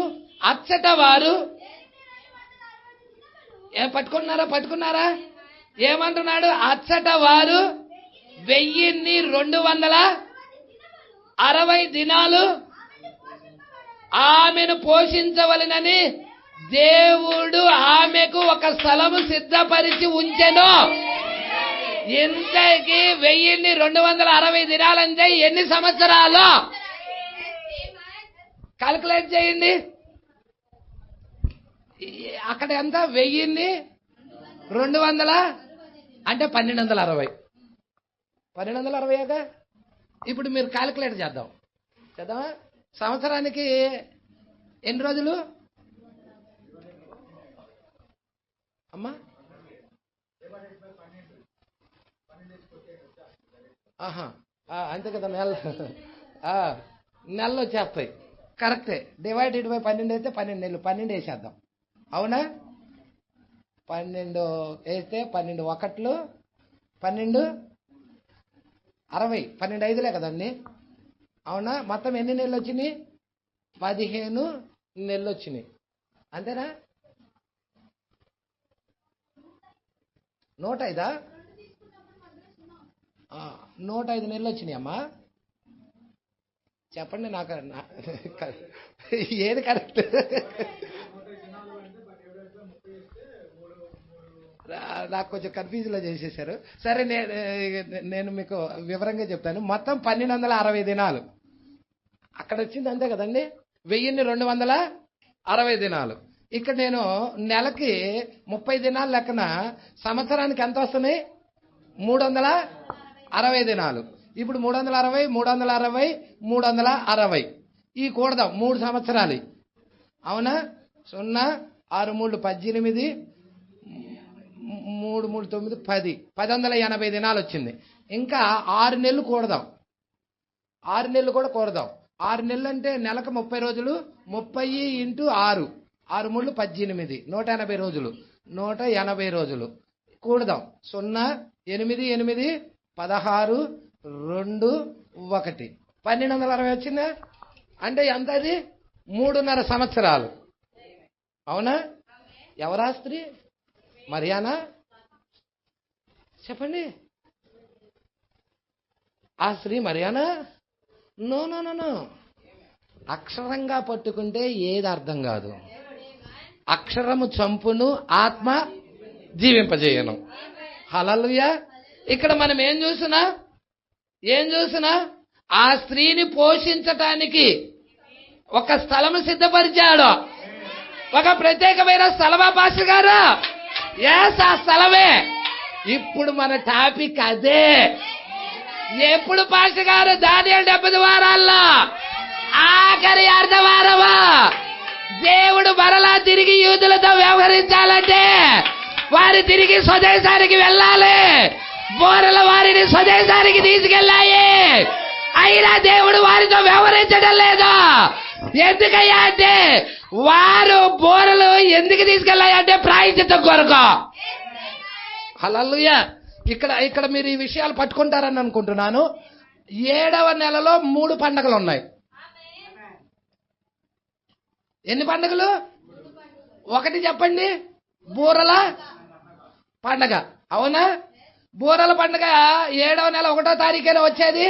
అచ్చట వారు పట్టుకున్నారా? ఏమంటున్నాడు? అచ్చట వారు 1260 దినాలు ఆమెను పోషించవలెనని దేవుడు ఆమెకు ఒక స్థలము సిద్ధపరిచి ఉంచెను. ఇంతకీ 1260 దినాలంటే ఎన్ని సంవత్సరాలు? కాల్కులేట్ చేయండి. అక్కడ ఎంత? 1200 అంటే 1260. 1260గా. ఇప్పుడు మీరు కాల్కులేట్ చేద్దామా? సంవత్సరానికి ఎన్ని రోజులు అమ్మా? అంతే కదా. నెలలు వచ్చేస్తాయి. కరెక్టే. డివైడెడ్ బై 12 అయితే 12 నెలలు. 12 వేసేద్దాం. అవునా? 12 వేస్తే 12 ఒకట్లు 12 60. 12 ఐదులే కదండి. అవునా? మొత్తం ఎన్ని నెలలు వచ్చినాయి? 15 నెలలు వచ్చినాయి. అంతేనా? 105. 105 నెలలు వచ్చినాయి అమ్మా. చెప్పండి నాకు. ఏది కరెక్ట్? నాకు కొంచెం కన్ఫ్యూజ్లో చేసేసారు. సరే, నేను మీకు వివరంగా చెప్తాను. మొత్తం 1260 దినాలు అక్కడ వచ్చింది, అంతే కదండి. 1260 దినాలు. ఇక్కడ నేను నెలకి 30 దినాలు లెక్కన సంవత్సరానికి ఎంత వస్తున్నాయి? 360 దినాలు. ఇప్పుడు 360, 360, 360 ఈ కూడదాం 3 సంవత్సరాలు. అవునా? 0, 6 3 18, 3 3 9 10, 1080 దినాలు వచ్చింది. ఇంకా 6 నెలలు కూడదాం. 6 నెలలు కూడా కూడదాం. 6 నెలలు అంటే నెలకు 30 రోజులు. 30 × 6, 6 3 18, 180 రోజులు. 180 రోజులు కూడదాం. 0 8 8 16 2 1 1260 వచ్చిందా? అంటే ఎంత? అది 3.5 సంవత్సరాలు. అవునా? ఎవరా స్త్రీ? మరియానా? చెప్పండి. ఆ స్త్రీ మరియానా? No no no no. అక్షరంగా పట్టుకుంటే ఏది అర్థం కాదు. అక్షరము చంపును, ఆత్మ జీవింపజేయను. హల్లెలూయా. ఇక్కడ మనం ఏం చూసినా ఆ స్త్రీని పోషించటానికి ఒక స్థలము సిద్ధపరిచాడు. ఒక ప్రత్యేకమైన స్థలమా పాస్టర్ గారు? ఎస్, ఆ స్థలమే. ఇప్పుడు మన టాపిక్ అదే. ఎప్పుడు పాస్టర్ గారు? దానియేలు 70 వారాల్లో ఆఖరి అర్ధవారమా. దేవుడు మరలా తిరిగి యూదులతో వ్యవహరించాలంటే వారు తిరిగి స్వదేశానికి వెళ్ళాలి. బోరల వారిని స్వదేశానికి తీసుకెళ్ళాయి. అయినా దేవుడు వారితో వ్యవహరించడం లేదు. ఎందుకయ్యా అంటే వారు బోరలు ఎందుకు తీసుకెళ్ళాయంటే ప్రాయశ్చిత్తం కొరకు. హల్లెలూయా. ఇక్కడ మీరు ఈ విషయాలు పట్టుకుంటారని అనుకుంటున్నాను. 7వ నెలలో 3 పండుగలు ఉన్నాయి. ఎన్ని పండుగలు? 1 చెప్పండి. బూరల పండగ. అవునా? బూరల పండుగ 7వ నెల 1వ తారీఖున వచ్చేది.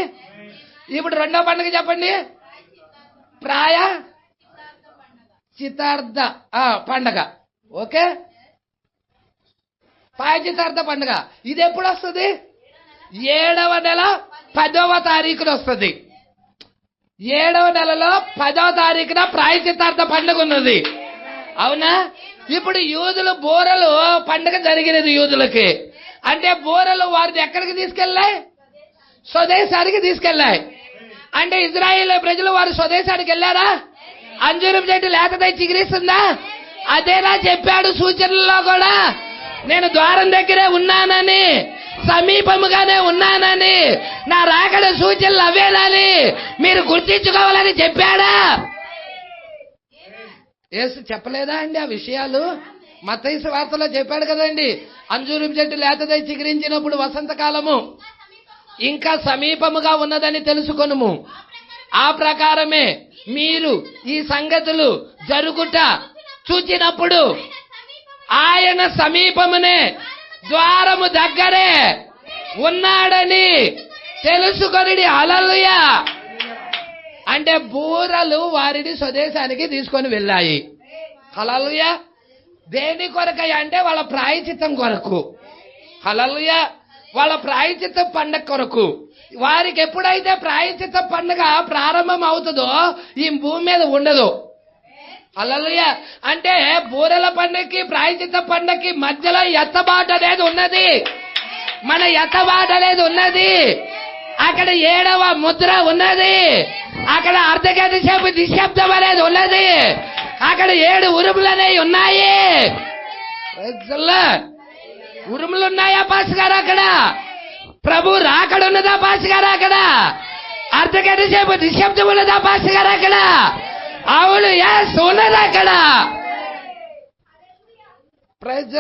ఇప్పుడు 2వ పండుగ చెప్పండి. ప్రాయ చిత్తార్థ పండగ. ఓకే, పాయచితార్థ పండుగ. ఇది ఎప్పుడు వస్తుంది? 7వ నెల 10వ తారీఖున వస్తుంది. 7వ నెలలో 10వ తారీఖున ప్రాయచితార్థ పండుగ ఉన్నది. అవునా? ఇప్పుడు యూదులు బోరలు పండుగ జరిగినది యూదులకి. అంటే బోరలు వారిని ఎక్కడికి తీసుకెళ్ళాయి? స్వదేశానికి తీసుకెళ్ళాయి. అంటే ఇజ్రాయేల్ ప్రజలు వారు స్వదేశానికి వెళ్ళారా? అంజూరం చెట్టు లేతదై చిగురిస్తుందా? అదేనా చెప్పాడు సూచనల్లో కూడా. నేను ద్వారం దగ్గరే ఉన్నానని, సమీపముగానే ఉన్నానని, నా రాకడ సూచనలు అవేనని మీరు గుర్తించుకోవాలని చెప్పాడా? యేసు చెప్పలేదా అండి ఆ విషయాలు? మత్తయి సువార్తలో చెప్పాడు కదండి. అంజూరం చెట్టు లేతదై చిగురించినప్పుడు వసంతకాలము ఇంకా సమీపముగా ఉన్నదని తెలుసుకొనుము. ఆ ప్రకారమే మీరు ఈ సంగతులు జరుగుట చూచినప్పుడు ఆయన సమీపమునే, ద్వారము దగ్గరే ఉన్నాడని తెలుసుకొనిడి. హల్లెలూయా. అంటే బూరలు వారిని స్వదేశానికి తీసుకొని వెళ్ళాయి. హల్లెలూయా. దేని కొరకయ్యా అంటే వాళ్ళ ప్రాయశ్చిత్తం కొరకు. హల్లెలూయా. వాళ్ళ ప్రాయశ్చిత్త పండగ కొరకు. వారికి ఎప్పుడైతే ప్రాయశ్చిత్త పండుగ ప్రారంభం అవుతుందో ఈ భూమి మీద ఉండదు. హల్లెలూయా. అంటే బూరెల పండుగకి ప్రాయశ్చిత్త పండుగకి మధ్యలో ఎత్తబాటు అనేది ఉన్నది. మన ఎత్తబాటు అనేది ఉన్నది. అక్కడ 7వ ముద్ర ఉన్నది. అక్కడ అర్ధగంట సేపు నిశ్శబ్దం అనేది ఉన్నది. అక్కడ 7 ఉరుములు అనేవి ఉన్నాయి. ఉరుములు ఉన్నాయా పాస్ గారు? అక్కడ ప్రభు రాకడ ఉన్నదా పాస్ గారు? అక్కడ అర్ధగంట సేపు నిశ్శబ్దం ఉన్నదా పాస్ గారు? అక్కడ అవును, ఎస్ ఉన్నది అక్కడ. ప్రైజ్.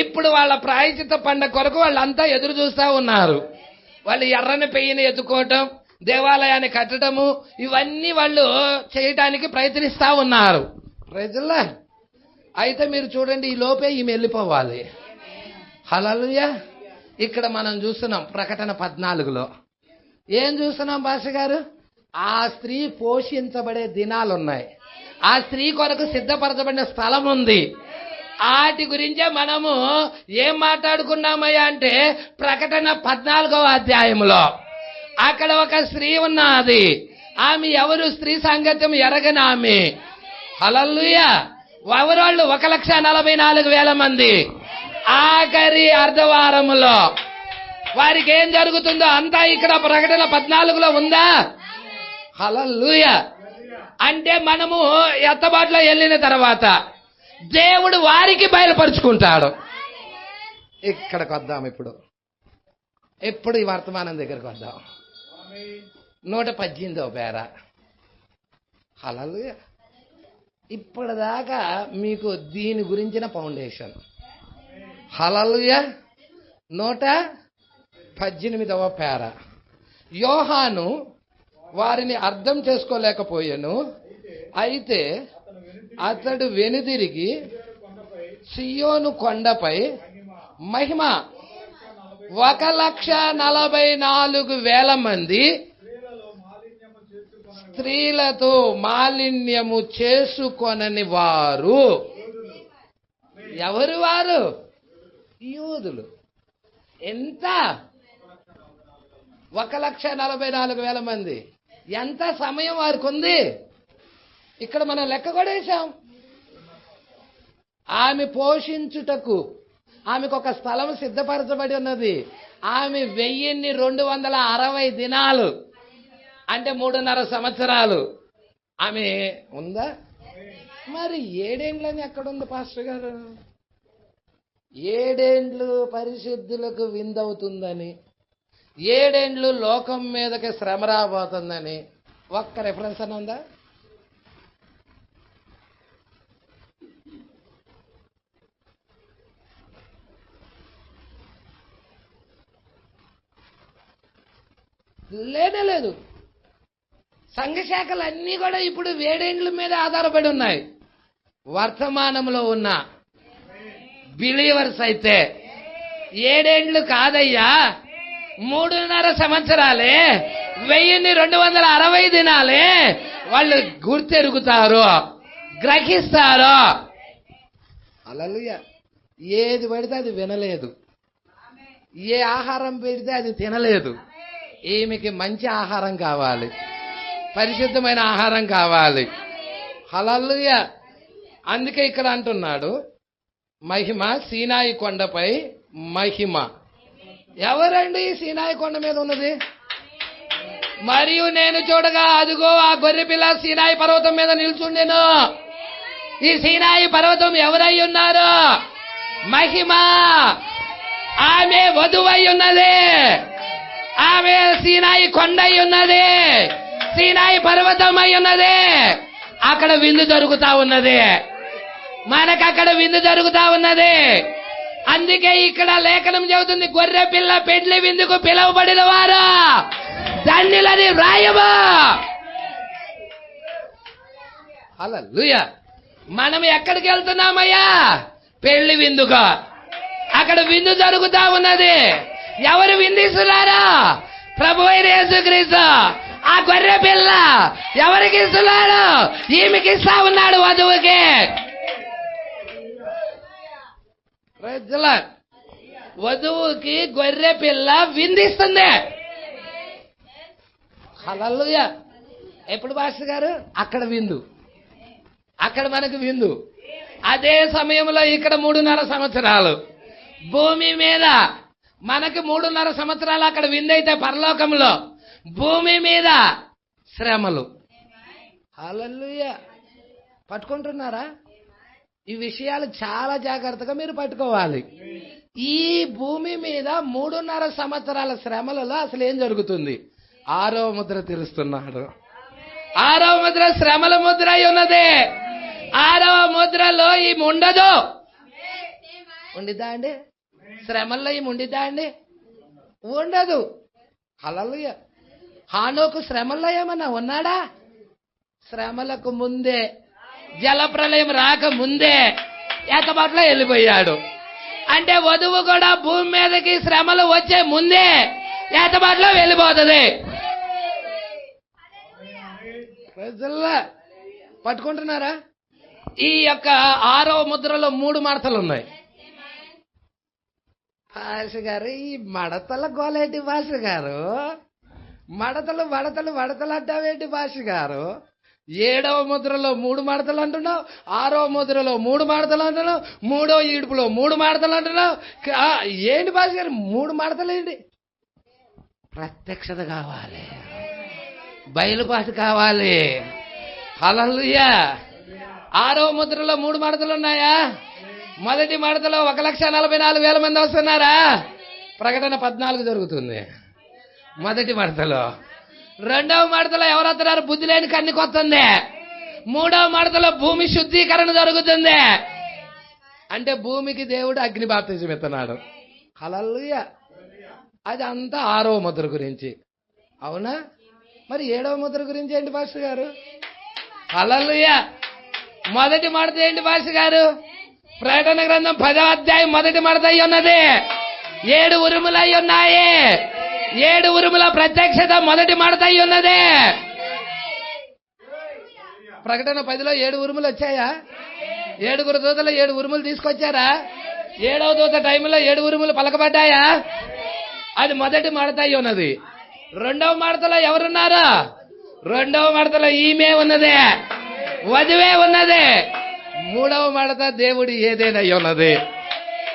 ఇప్పుడు వాళ్ళ ప్రాయశ్చిత్త పండుగ కొరకు వాళ్ళంతా ఎదురు చూస్తా ఉన్నారు. వాళ్ళు ఎర్రని పెయ్యిని ఎత్తుకోవటం, దేవాలయాన్ని కట్టడము, ఇవన్నీ వాళ్ళు చేయడానికి ప్రయత్నిస్తా ఉన్నారు. ప్రైజ్. అయితే మీరు చూడండి, ఈ లోపే ఈమె వెళ్ళిపోవాలి. హల్లెలూయా. ఇక్కడ మనం చూస్తున్నాం ప్రకటన 14లో ఏం చూస్తున్నాం భాష గారు? ఆ స్త్రీ పోషించబడే దినాలు ఉన్నాయి. ఆ స్త్రీ కొరకు సిద్ధపరచబడిన స్థలం ఉంది. వాటి గురించే మనము ఏం మాట్లాడుకున్నామయ్యా అంటే ప్రకటన 14వ అధ్యాయంలో అక్కడ ఒక స్త్రీ ఉన్నది. ఆమె ఎవరు? స్త్రీ సాంగత్యం ఎరగని ఆమె. హల్లెలూయా. ఎవరోళ్ళు? 1,44,000 మంది. ఆఖరి అర్ధవారములో వారికి ఏం జరుగుతుందో అంతా ఇక్కడ ప్రకటన 14లో ఉందా? హల్లెలూయా. అంటే మనము ఎత్తబాటులో వెళ్ళిన తర్వాత దేవుడు వారికి బయలుపరుచుకుంటాడు. ఇక్కడికి వద్దాం. ఇప్పుడు ఈ వర్తమానం దగ్గరకు వద్దాం. 118వ పేర. హల్లెలూయా. ఇప్పటిదాకా మీకు దీని గురించిన ఫౌండేషన్. హల్లెలూయా. 118వ పేర. యోహాను వారిని అర్థం చేసుకోలేకపోయాను. అయితే అతడు వెనుదిరిగి సియోను కొండపై మహిమ 1,44,000 మంది స్త్రీలతో మాలిన్యము చేసుకొనని వారు. ఎవరు వారు? యూదులు. ఎంత? 1,44,000 మంది. ఎంత సమయం వారికి ఉంది? ఇక్కడ మనం లెక్క కూడా వేసాం. ఆమె పోషించుటకు ఆమెకు ఒక స్థలం సిద్ధపరచబడి ఉన్నది. ఆమె 1260 దినాలు అంటే 3.5 సంవత్సరాలు ఆమె ఉందా? మరి 7 ఏండ్లని ఎక్కడుంది పాస్టర్ గారు? 7 ఏండ్లు పరిశుద్ధులకు విందవుతుందని, 7 ఏండ్లు లోకం మీదకి శ్రమ రాబోతుందని ఒక్క రెఫరెన్స్ అని ఉందా? లేనే లేదు. సంఘ శాఖలు అన్నీ కూడా ఇప్పుడు 7 ఏండ్ల మీద ఆధారపడి ఉన్నాయి. వర్తమానంలో ఉన్న బిలీవర్స్ అయితే 7 ఏండ్లు కాదయ్యా, 3.5 సంవత్సరాలే, 1260 దినాలే వాళ్ళు గుర్తెరుగుతారు, గ్రహిస్తారు. హల్లెలూయా. ఏది పడితే అది వినలేదు, ఏ ఆహారం పెడితే అది తినలేదు. ఈమెకి మంచి ఆహారం కావాలి, పరిశుద్ధమైన ఆహారం కావాలి. హల్లెలూయా. అందుకే ఇక్కడ అంటున్నాడు మహిమ సీనాయి కొండపై మహిమ. ఎవరండి సీనాయి కొండ మీద ఉన్నది? మరియు నేను చూడగా అదిగో ఆ గొర్రెపిల్ల సీనాయి పర్వతం మీద నిల్చుండెను. ఈ సీనాయి పర్వతం ఎవరై ఉన్నారు? మహిమ. ఆమె వధువై ఉన్నది. ఆమె సీనాయి కొండ అయి ఉన్నది, సీనాయి పర్వతం అయి ఉన్నది. అక్కడ విందు జరుగుతా ఉన్నది, మనకు అక్కడ విందు జరుగుతా ఉన్నది. అందుకే ఇక్కడ లేఖనం చెబుతుంది, గొర్రె పిల్ల పెండ్లి విందుకు పిలువబడిన వారు ధన్యులని వ్రాయము. హల్లెలూయా. మనం ఎక్కడికి వెళ్తున్నామయ్యా? పెళ్లి విందుకు. అక్కడ విందు జరుగుతా ఉన్నది. ఎవరు విందిస్తున్నారు? ప్రభువైన యేసుక్రీస్తు. ఆ గొర్రె పిల్ల ఎవరికి ఇస్తున్నాడు? ఈమెకి ఇస్తా ఉన్నాడు, వధువుకి. వధువుకి గొర్రె పిల్ల విందిస్తుంది. హల్లెలూయా. ఎప్పుడు పాస్టర్ గారు? అక్కడ విందు, అక్కడ మనకు విందు. అదే సమయంలో ఇక్కడ 3.5 సంవత్సరాలు భూమి మీద మనకి 3.5 సంవత్సరాలు అక్కడ విందైతే పరలోకంలో భూమి మీద శ్రమలు. హల్లెలూయా. పట్టుకుంటున్నారా? ఈ విషయాలు చాలా జాగ్రత్తగా మీరు పట్టుకోవాలి. ఈ భూమి మీద 3.5 సంవత్సరాల శ్రమలలో అసలు ఏం జరుగుతుంది? 6వ ముద్ర తెరుస్తున్నాడు. 6వ ముద్ర శ్రమల ముద్ర అయి ఉన్నది. 6వ ముద్రలో ఈమె ఉండదు. ఉండిద్దా అండి? శ్రమల్లో ఈమె ఉండిద్దా అండి? ఉండదు. హల్లెలూయా. హానోకు శ్రమల్లో ఏమన్నా ఉన్నాడా? శ్రమలకు ముందే, జలప్రలయం రాక ముందే ఏకబాట్లో వెళ్ళిపోయాడు. అంటే వధువు కూడా భూమి మీదకి శ్రమలు వచ్చే ముందే ఏకబాట్లో వెళ్ళిపోతుంది. పట్టుకుంటున్నారా? ఈ యొక్క 6వ ముద్రలో 3 మడతలు ఉన్నాయి. భాష గారు, ఈ మడతల గోలేంటి భాష గారు? మడతలు మడతలు మడతలు అంటావేంటి భాష గారు? 7వ ముద్రలో 3 మడతలు అంటున్నావు, 6వ ముద్రలో 3 మడతలు అంటున్నావు, 3వ ఈడుపులో 3 మడతలు అంటున్నావు. ఏంటి భాష గారు 3 మడతలు ఏంటి? ప్రత్యక్షత కావాలి, బయలుపాటు కావాలి. హల్లెలూయా. 6వ ముద్రలో 3 మడతలు ఉన్నాయా? మొదటి మడతలో 1,44,000 మంది వస్తున్నారా? ప్రకటన 14 జరుగుతుంది మొదటి మడతలో. 2వ మడతలో ఎవరు వస్తున్నారు? బుద్ధి లేని కన్నికి వస్తుంది. 3వ మడతలో భూమి శుద్ధీకరణ జరుగుతుంది. అంటే భూమికి దేవుడు అగ్ని బాప్తిజం ఇస్తున్నాడు. హల్లెలూయా. అది అంతా 6వ ముద్ర గురించి. అవునా? మరి 7వ ముద్ర గురించి ఏంటి పాస్టర్ గారు? హల్లెలూయా. మొదటి మడత ఏంటి పాస్టర్ గారు? ప్రకటన గ్రంథం 10వ అధ్యాయం మొదటి మడత అయి ఉన్నది. 7 ఉరుములు అయి ఉన్నాయి. 7 ఉరుముల ప్రత్యక్షత మొదటి మడత అయి ఉన్నది. ప్రకటన 10లో 7 ఉరుములు వచ్చాయా? 7 దూతలు 7 ఉరుములు తీసుకొచ్చారా? 7వ దూత టైంలో 7 ఉరుములు పలకబడ్డాయా? అది మొదటి మడత అయి ఉన్నది. 2వ మడతలో ఎవరున్నారు? 2వ మడతలో ఈమె ఉన్నది, వధువే ఉన్నది. 3వ మడత దేవుడు ఏదైనా ఉన్నది.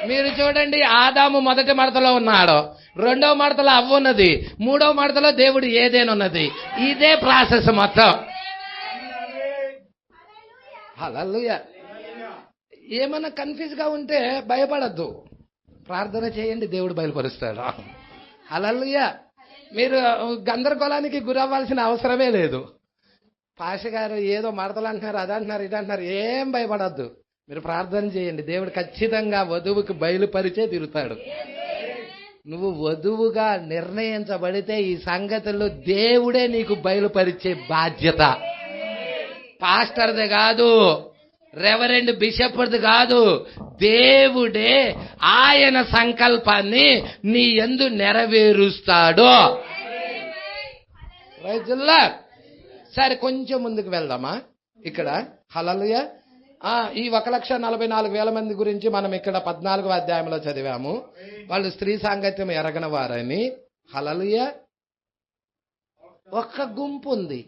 మీరు చూడండి, ఆదాము మొదటి మడతలో ఉన్నాడు, 2వ మడతలో అవ్వ ఉన్నది, 3వ మడతలో దేవుడు ఏదైనా ఉన్నది. ఇదే ప్రాసెస్ మొత్తం. హల్లెలూయా. ఏమన్నా కన్ఫ్యూజ్ గా ఉంటే భయపడద్దు, ప్రార్థన చేయండి, దేవుడు బయలుపరుస్తాడు. హల్లెలూయా. మీరు గందరగోళానికి గురవ్వాల్సిన అవసరమే లేదు. పాష గారు ఏదో మడతలు అంటున్నారు, అదంటున్నారు, ఇదంటున్నారు, ఏం భయపడద్దు. మీరు ప్రార్థన చేయండి, దేవుడు ఖచ్చితంగా వధువుకి బయలుపరిచే తిరుగుతాడు. నువ్వు వధువుగా నిర్ణయించబడితే ఈ సంగతుల్లో దేవుడే నీకు బయలుపరిచే బాధ్యత. పాస్టర్ది కాదు, రెవరెండ్ బిషప్ది కాదు, దేవుడే ఆయన సంకల్పాన్ని నీ యందు నెరవేరుస్తాడు. రైతుల్లా. సరే, కొంచెం ముందుకు వెళ్దామా? ఇక్కడ హల్లెలూయా. ఈ 1,44,000 మంది గురించి మనం ఇక్కడ 14వ అధ్యాయంలో చదివాము. వాళ్ళు స్త్రీ సాంగత్యం ఎరగని వారని. హల్లెలూయా. ఒక్క గుంపు ఉంది.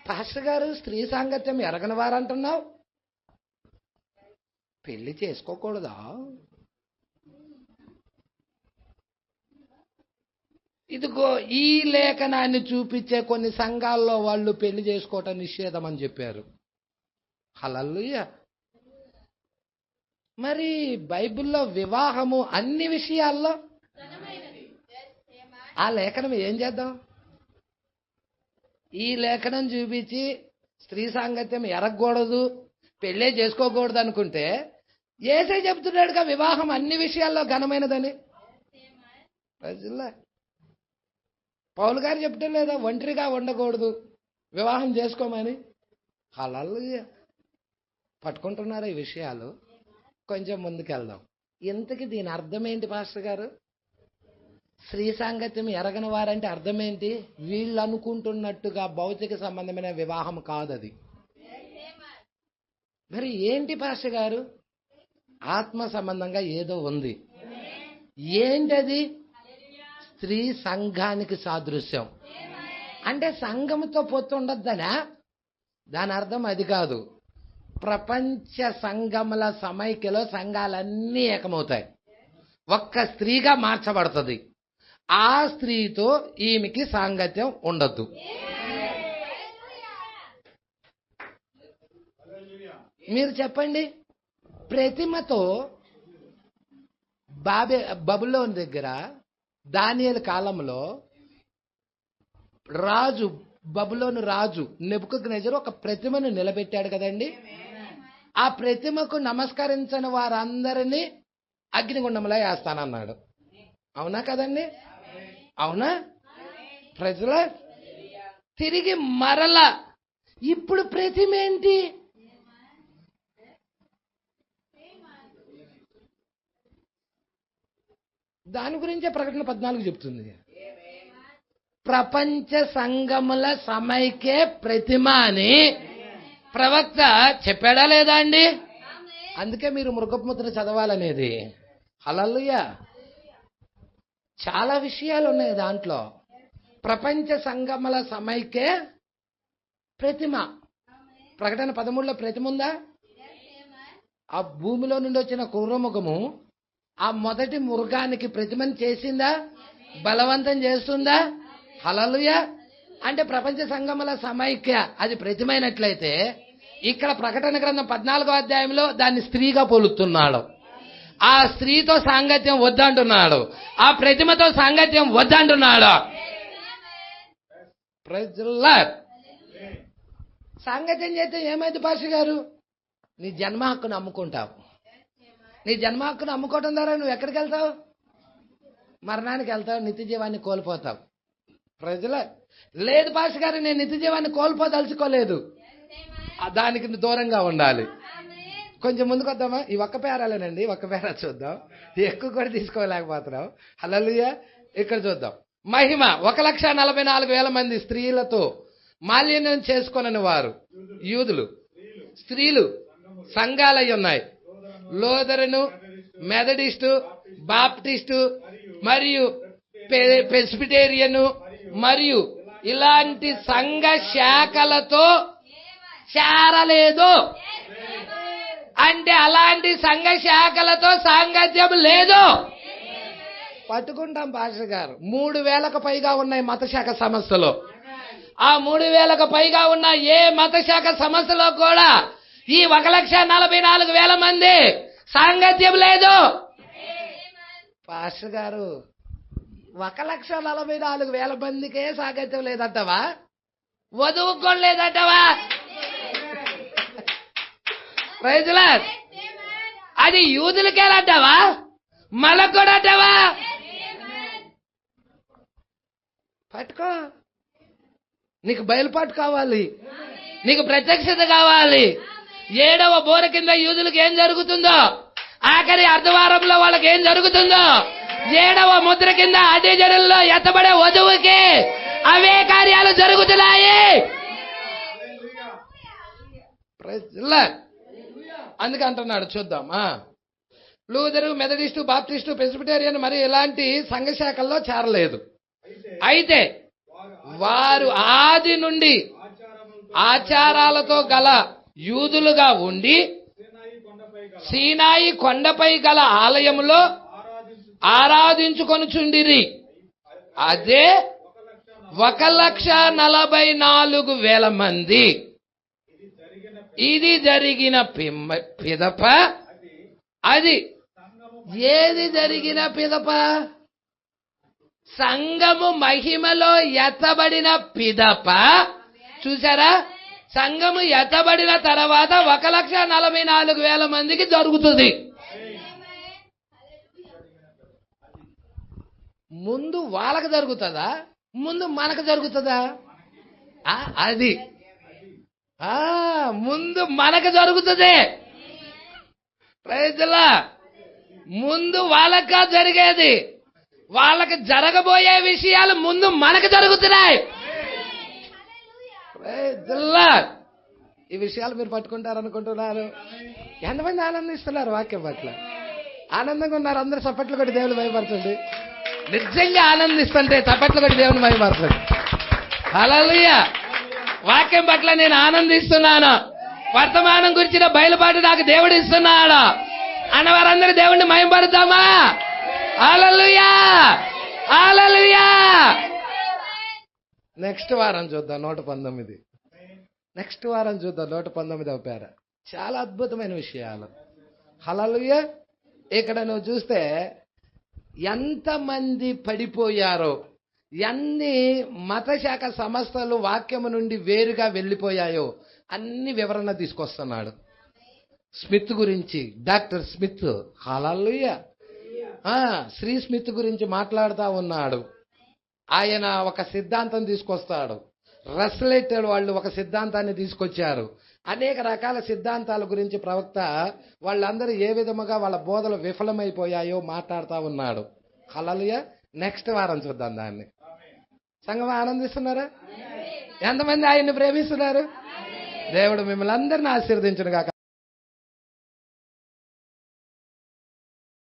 పాస్టర్ గారు స్త్రీ సాంగత్యం ఎరగని వారంటున్నావు, పెళ్లి చేసుకోకూడదా? ఇదిగో ఈ లేఖనాన్ని చూపించే కొన్ని సంఘాల్లో వాళ్ళు పెళ్లి చేసుకోవటం నిషేధం అని చెప్పారు. హల్లెలూయా. మరి బైబిల్లో వివాహము అన్ని విషయాల్లో ఆ లేఖనం ఏం చేద్దాం? ఈ లేఖనం చూపించి స్త్రీ సాంగత్యం ఎరగకూడదు, పెళ్ళే చేసుకోకూడదు అనుకుంటే యేసే చెప్తున్నాడుగా వివాహం అన్ని విషయాల్లో ఘనమైనదని. ప్రజల్లా పౌలు గారు చెప్పడం లేదా ఒంటరిగా ఉండకూడదు, వివాహం చేసుకోమని? హల్లెలూయా. పట్టుకుంటున్నారా ఈ విషయాలు? కొంచెం ముందుకెళ్దాం. ఇంతకీ దీని అర్థం ఏంటి పాస్టర్ గారు? స్త్రీ సాంగత్యం ఎరగని వారంటే అర్థం ఏంటి? వీళ్ళు అనుకుంటున్నట్టుగా భౌతిక సంబంధమైన వివాహం కాదు అది. మరి ఏంటి పాస్టర్ గారు? ఆత్మ సంబంధంగా ఏదో ఉంది. ఏంటది? స్త్రీ సంఘానికి సాదృశ్యం. అంటే సంఘముతో పొత్తు ఉండొద్దనా? దాని అర్థం అది కాదు. ప్రపంచ సంఘముల సమైక్యలో సంఘాలన్నీ ఏకమవుతాయి, ఒక్క స్త్రీగా మార్చబడుతుంది. ఆ స్త్రీతో ఈమెకి సాంగత్యం ఉండొద్దు. మీరు చెప్పండి, ప్రతిమతో బబులోను దగ్గర దానియేలు కాలంలో రాజు, బబులోను రాజు నెబుకద్నెజరు ఒక ప్రతిమను నిలబెట్టాడు కదండి. ఆ ప్రతిమకు నమస్కరించని వారందరినీ అగ్నిగుండంలో వేస్తానన్నాడు. అవునా కదండి? అవునా? ప్రజల తిరిగి మరల ఇప్పుడు ప్రతిమ ఏంటి? దాని గురించే ప్రకటన 14 చెప్తుంది. ప్రపంచ సంఘముల సమైక్య ప్రతిమ అని ప్రవక్త చెప్పాడా లేదా అండి? అందుకే మీరు మృగముద్ర చదవాలనేది. హల్లెలూయా. చాలా విషయాలు ఉన్నాయి దాంట్లో. ప్రపంచ సంగమల సమైక్య ప్రతిమ. ప్రకటన 13లో ప్రతిమ ఉందా? ఆ భూమిలో నుండి వచ్చిన క్రూరముఖము ఆ మొదటి మృగానికి ప్రతిమను చేసిందా? బలవంతం చేస్తుందా? హల్లెలూయా. అంటే ప్రపంచ సంగమల సమైక్య అది ప్రతిమైనట్లయితే ఇక్కడ ప్రకటన గ్రంథం 14వ అధ్యాయంలో దాన్ని స్త్రీగా పోలుస్తున్నాడు. ఆ స్త్రీతో సాంగత్యం వద్దంటున్నాడు. ఆ ప్రతిమతో సాంగత్యం వద్దంటున్నాడు. సాంగత్యం చేస్తే ఏమైంది పాస్టర్ గారు? నీ జన్మ హక్కును అమ్ముకుంటావు. నీ జన్మ హక్కును అమ్ముకోవడం ద్వారా నువ్వు ఎక్కడికి వెళ్తావు? మరణానికి వెళ్తావు, నిత్య జీవాన్ని కోల్పోతావు. ప్రజల లేదు పాస్టర్ గారు, నేను నిత్య జీవాన్ని కోల్పోదలుచుకోలేదు. దానికి దూరంగా ఉండాలి. కొంచెం ముందుకు వద్దామా? ఈ ఒక్క పేరాలేనండి, ఒక్క పేరా చూద్దాం. ఎక్కువ కూడా తీసుకోలేకపోతున్నాం. హల్లెలూయా. ఇక్కడ చూద్దాం. మహిమ 1,44,000 మంది స్త్రీలతో మాలిన్యం చేసుకొనని వారు యూదులు, స్త్రీలు సంఘాలై ఉన్నాయి. లూథరను, మెథడిస్టు, బాప్టిస్టు మరియు ప్రెస్బిటేరియను మరియు ఇలాంటి సంఘ శాఖలతో చేరలేదు. అంటే అలాంటి సంఘ శాఖలతో సాంగత్యం లేదు. పట్టుకుంటాం పాస్టర్ గారు. 3,000కు పైగా ఉన్నాయి మత శాఖ సంస్థలు. ఆ 3,000కు పైగా ఉన్న ఏ మత శాఖ సంస్థలో కూడా ఈ 1,44,000 మంది సాంగత్యం లేదు. పాస్టర్ గారు 1,44,000 మందికే సాంగత్యం లేదంటవా? వధువు కూడా లేదంటవా? రైతులా అది యూదులకేనంటావా? మనకు కూడా అంటావా? పట్టుకో. నీకు బయలుపాటు కావాలి, నీకు ప్రత్యక్షత కావాలి. 7వ బోర కింద యూదులకు ఏం జరుగుతుందో, ఆఖరి అర్ధవారంలో వాళ్ళకి ఏం జరుగుతుందో, 7వ ముద్ర కింద అదే జనుల్లో ఎత్తబడే వధువుకి అవే కార్యాలు జరుగుతున్నాయి. అందుకే అంటున్నాడు. చూద్దాం. లూథరు, మెథడిస్టు, బాప్టిస్టు, ప్రెస్బిటేరియన్ మరి ఇలాంటి సంఘ శాఖల్లో చేరలేదు. అయితే వారు ఆది నుండి ఆచారాలతో గల యూదులుగా ఉండి సీనాయి కొండపై గల ఆలయంలో ఆరాధించుకొనుచుండిరి. అదే 1,44,000 మంది. ఇది జరిగిన పిదప అది ఏది జరిగిన పిదప? సంఘము మహిమలో ఎత్తబడిన పిదప. చూసారా? సంఘము ఎత్తబడిన తర్వాత 1,44,000 మందికి జరుగుతుంది. ముందు వాళ్ళకి జరుగుతుందా? ముందు మనకు జరుగుతుందా? అది ముందు మనకు జరుగుతుంది. రైతులా ముందు వాళ్ళకా జరిగేది. వాళ్ళకి జరగబోయే విషయాలు ముందు మనకు జరుగుతున్నాయి. రైతులా ఈ విషయాలు మీరు పట్టుకుంటారనుకుంటున్నారు. ఎంతమంది ఆనందిస్తున్నారు వాక్యం పట్ల? ఆనందంగా ఉన్నారు అందరూ. చప్పట్లు కొట్టి దేవుని మహిమపరచండి. నిజంగా ఆనందిస్తుంటే చప్పట్లు కొట్టి దేవుని మహిమపరచండి. హల్లెలూయా. వాక్యం పట్ల నేను ఆనందిస్తున్నాను. వర్తమానం గురించిన బయలుపాటు నాకు దేవుడు ఇస్తున్నాడు అన్నవారందరూ దేవుణ్ణి మహిమపరుద్దామా? హల్లెలూయా, హల్లెలూయా. నెక్స్ట్ వారం చూద్దాం 119. నెక్స్ట్ వారం చూద్దాం 119వ పేర. చాలా అద్భుతమైన విషయాలు. హల్లెలూయా. ఇక్కడ నువ్వు చూస్తే ఎంతమంది పడిపోయారో, ఎన్ని మతశాఖ సంస్థలు వాక్యము నుండి వేరుగా వెళ్ళిపోయాయో అన్ని వివరణ తీసుకొస్తున్నాడు. స్మిత్ గురించి, డాక్టర్ స్మిత్. హల్లెలూయా. శ్రీ స్మిత్ గురించి మాట్లాడుతూ ఉన్నాడు. ఆయన ఒక సిద్ధాంతం తీసుకొస్తాడు. రస్లెటెడ్ వాళ్ళు ఒక సిద్ధాంతాన్ని తీసుకొచ్చారు. అనేక రకాల సిద్ధాంతాల గురించి ప్రవక్త వాళ్ళందరూ ఏ విధముగా వాళ్ళ బోధలు విఫలమైపోయాయో మాట్లాడుతూ ఉన్నాడు. హల్లెలూయా. నెక్స్ట్ వారం చూద్దాం దాన్ని. సంఘం ఆనందిస్తున్నారా? ఎంతమంది ఆయన్ని ప్రేమిస్తున్నారు? దేవుడు మిమ్మల్ని అందరిని ఆశీర్వదించును గాక.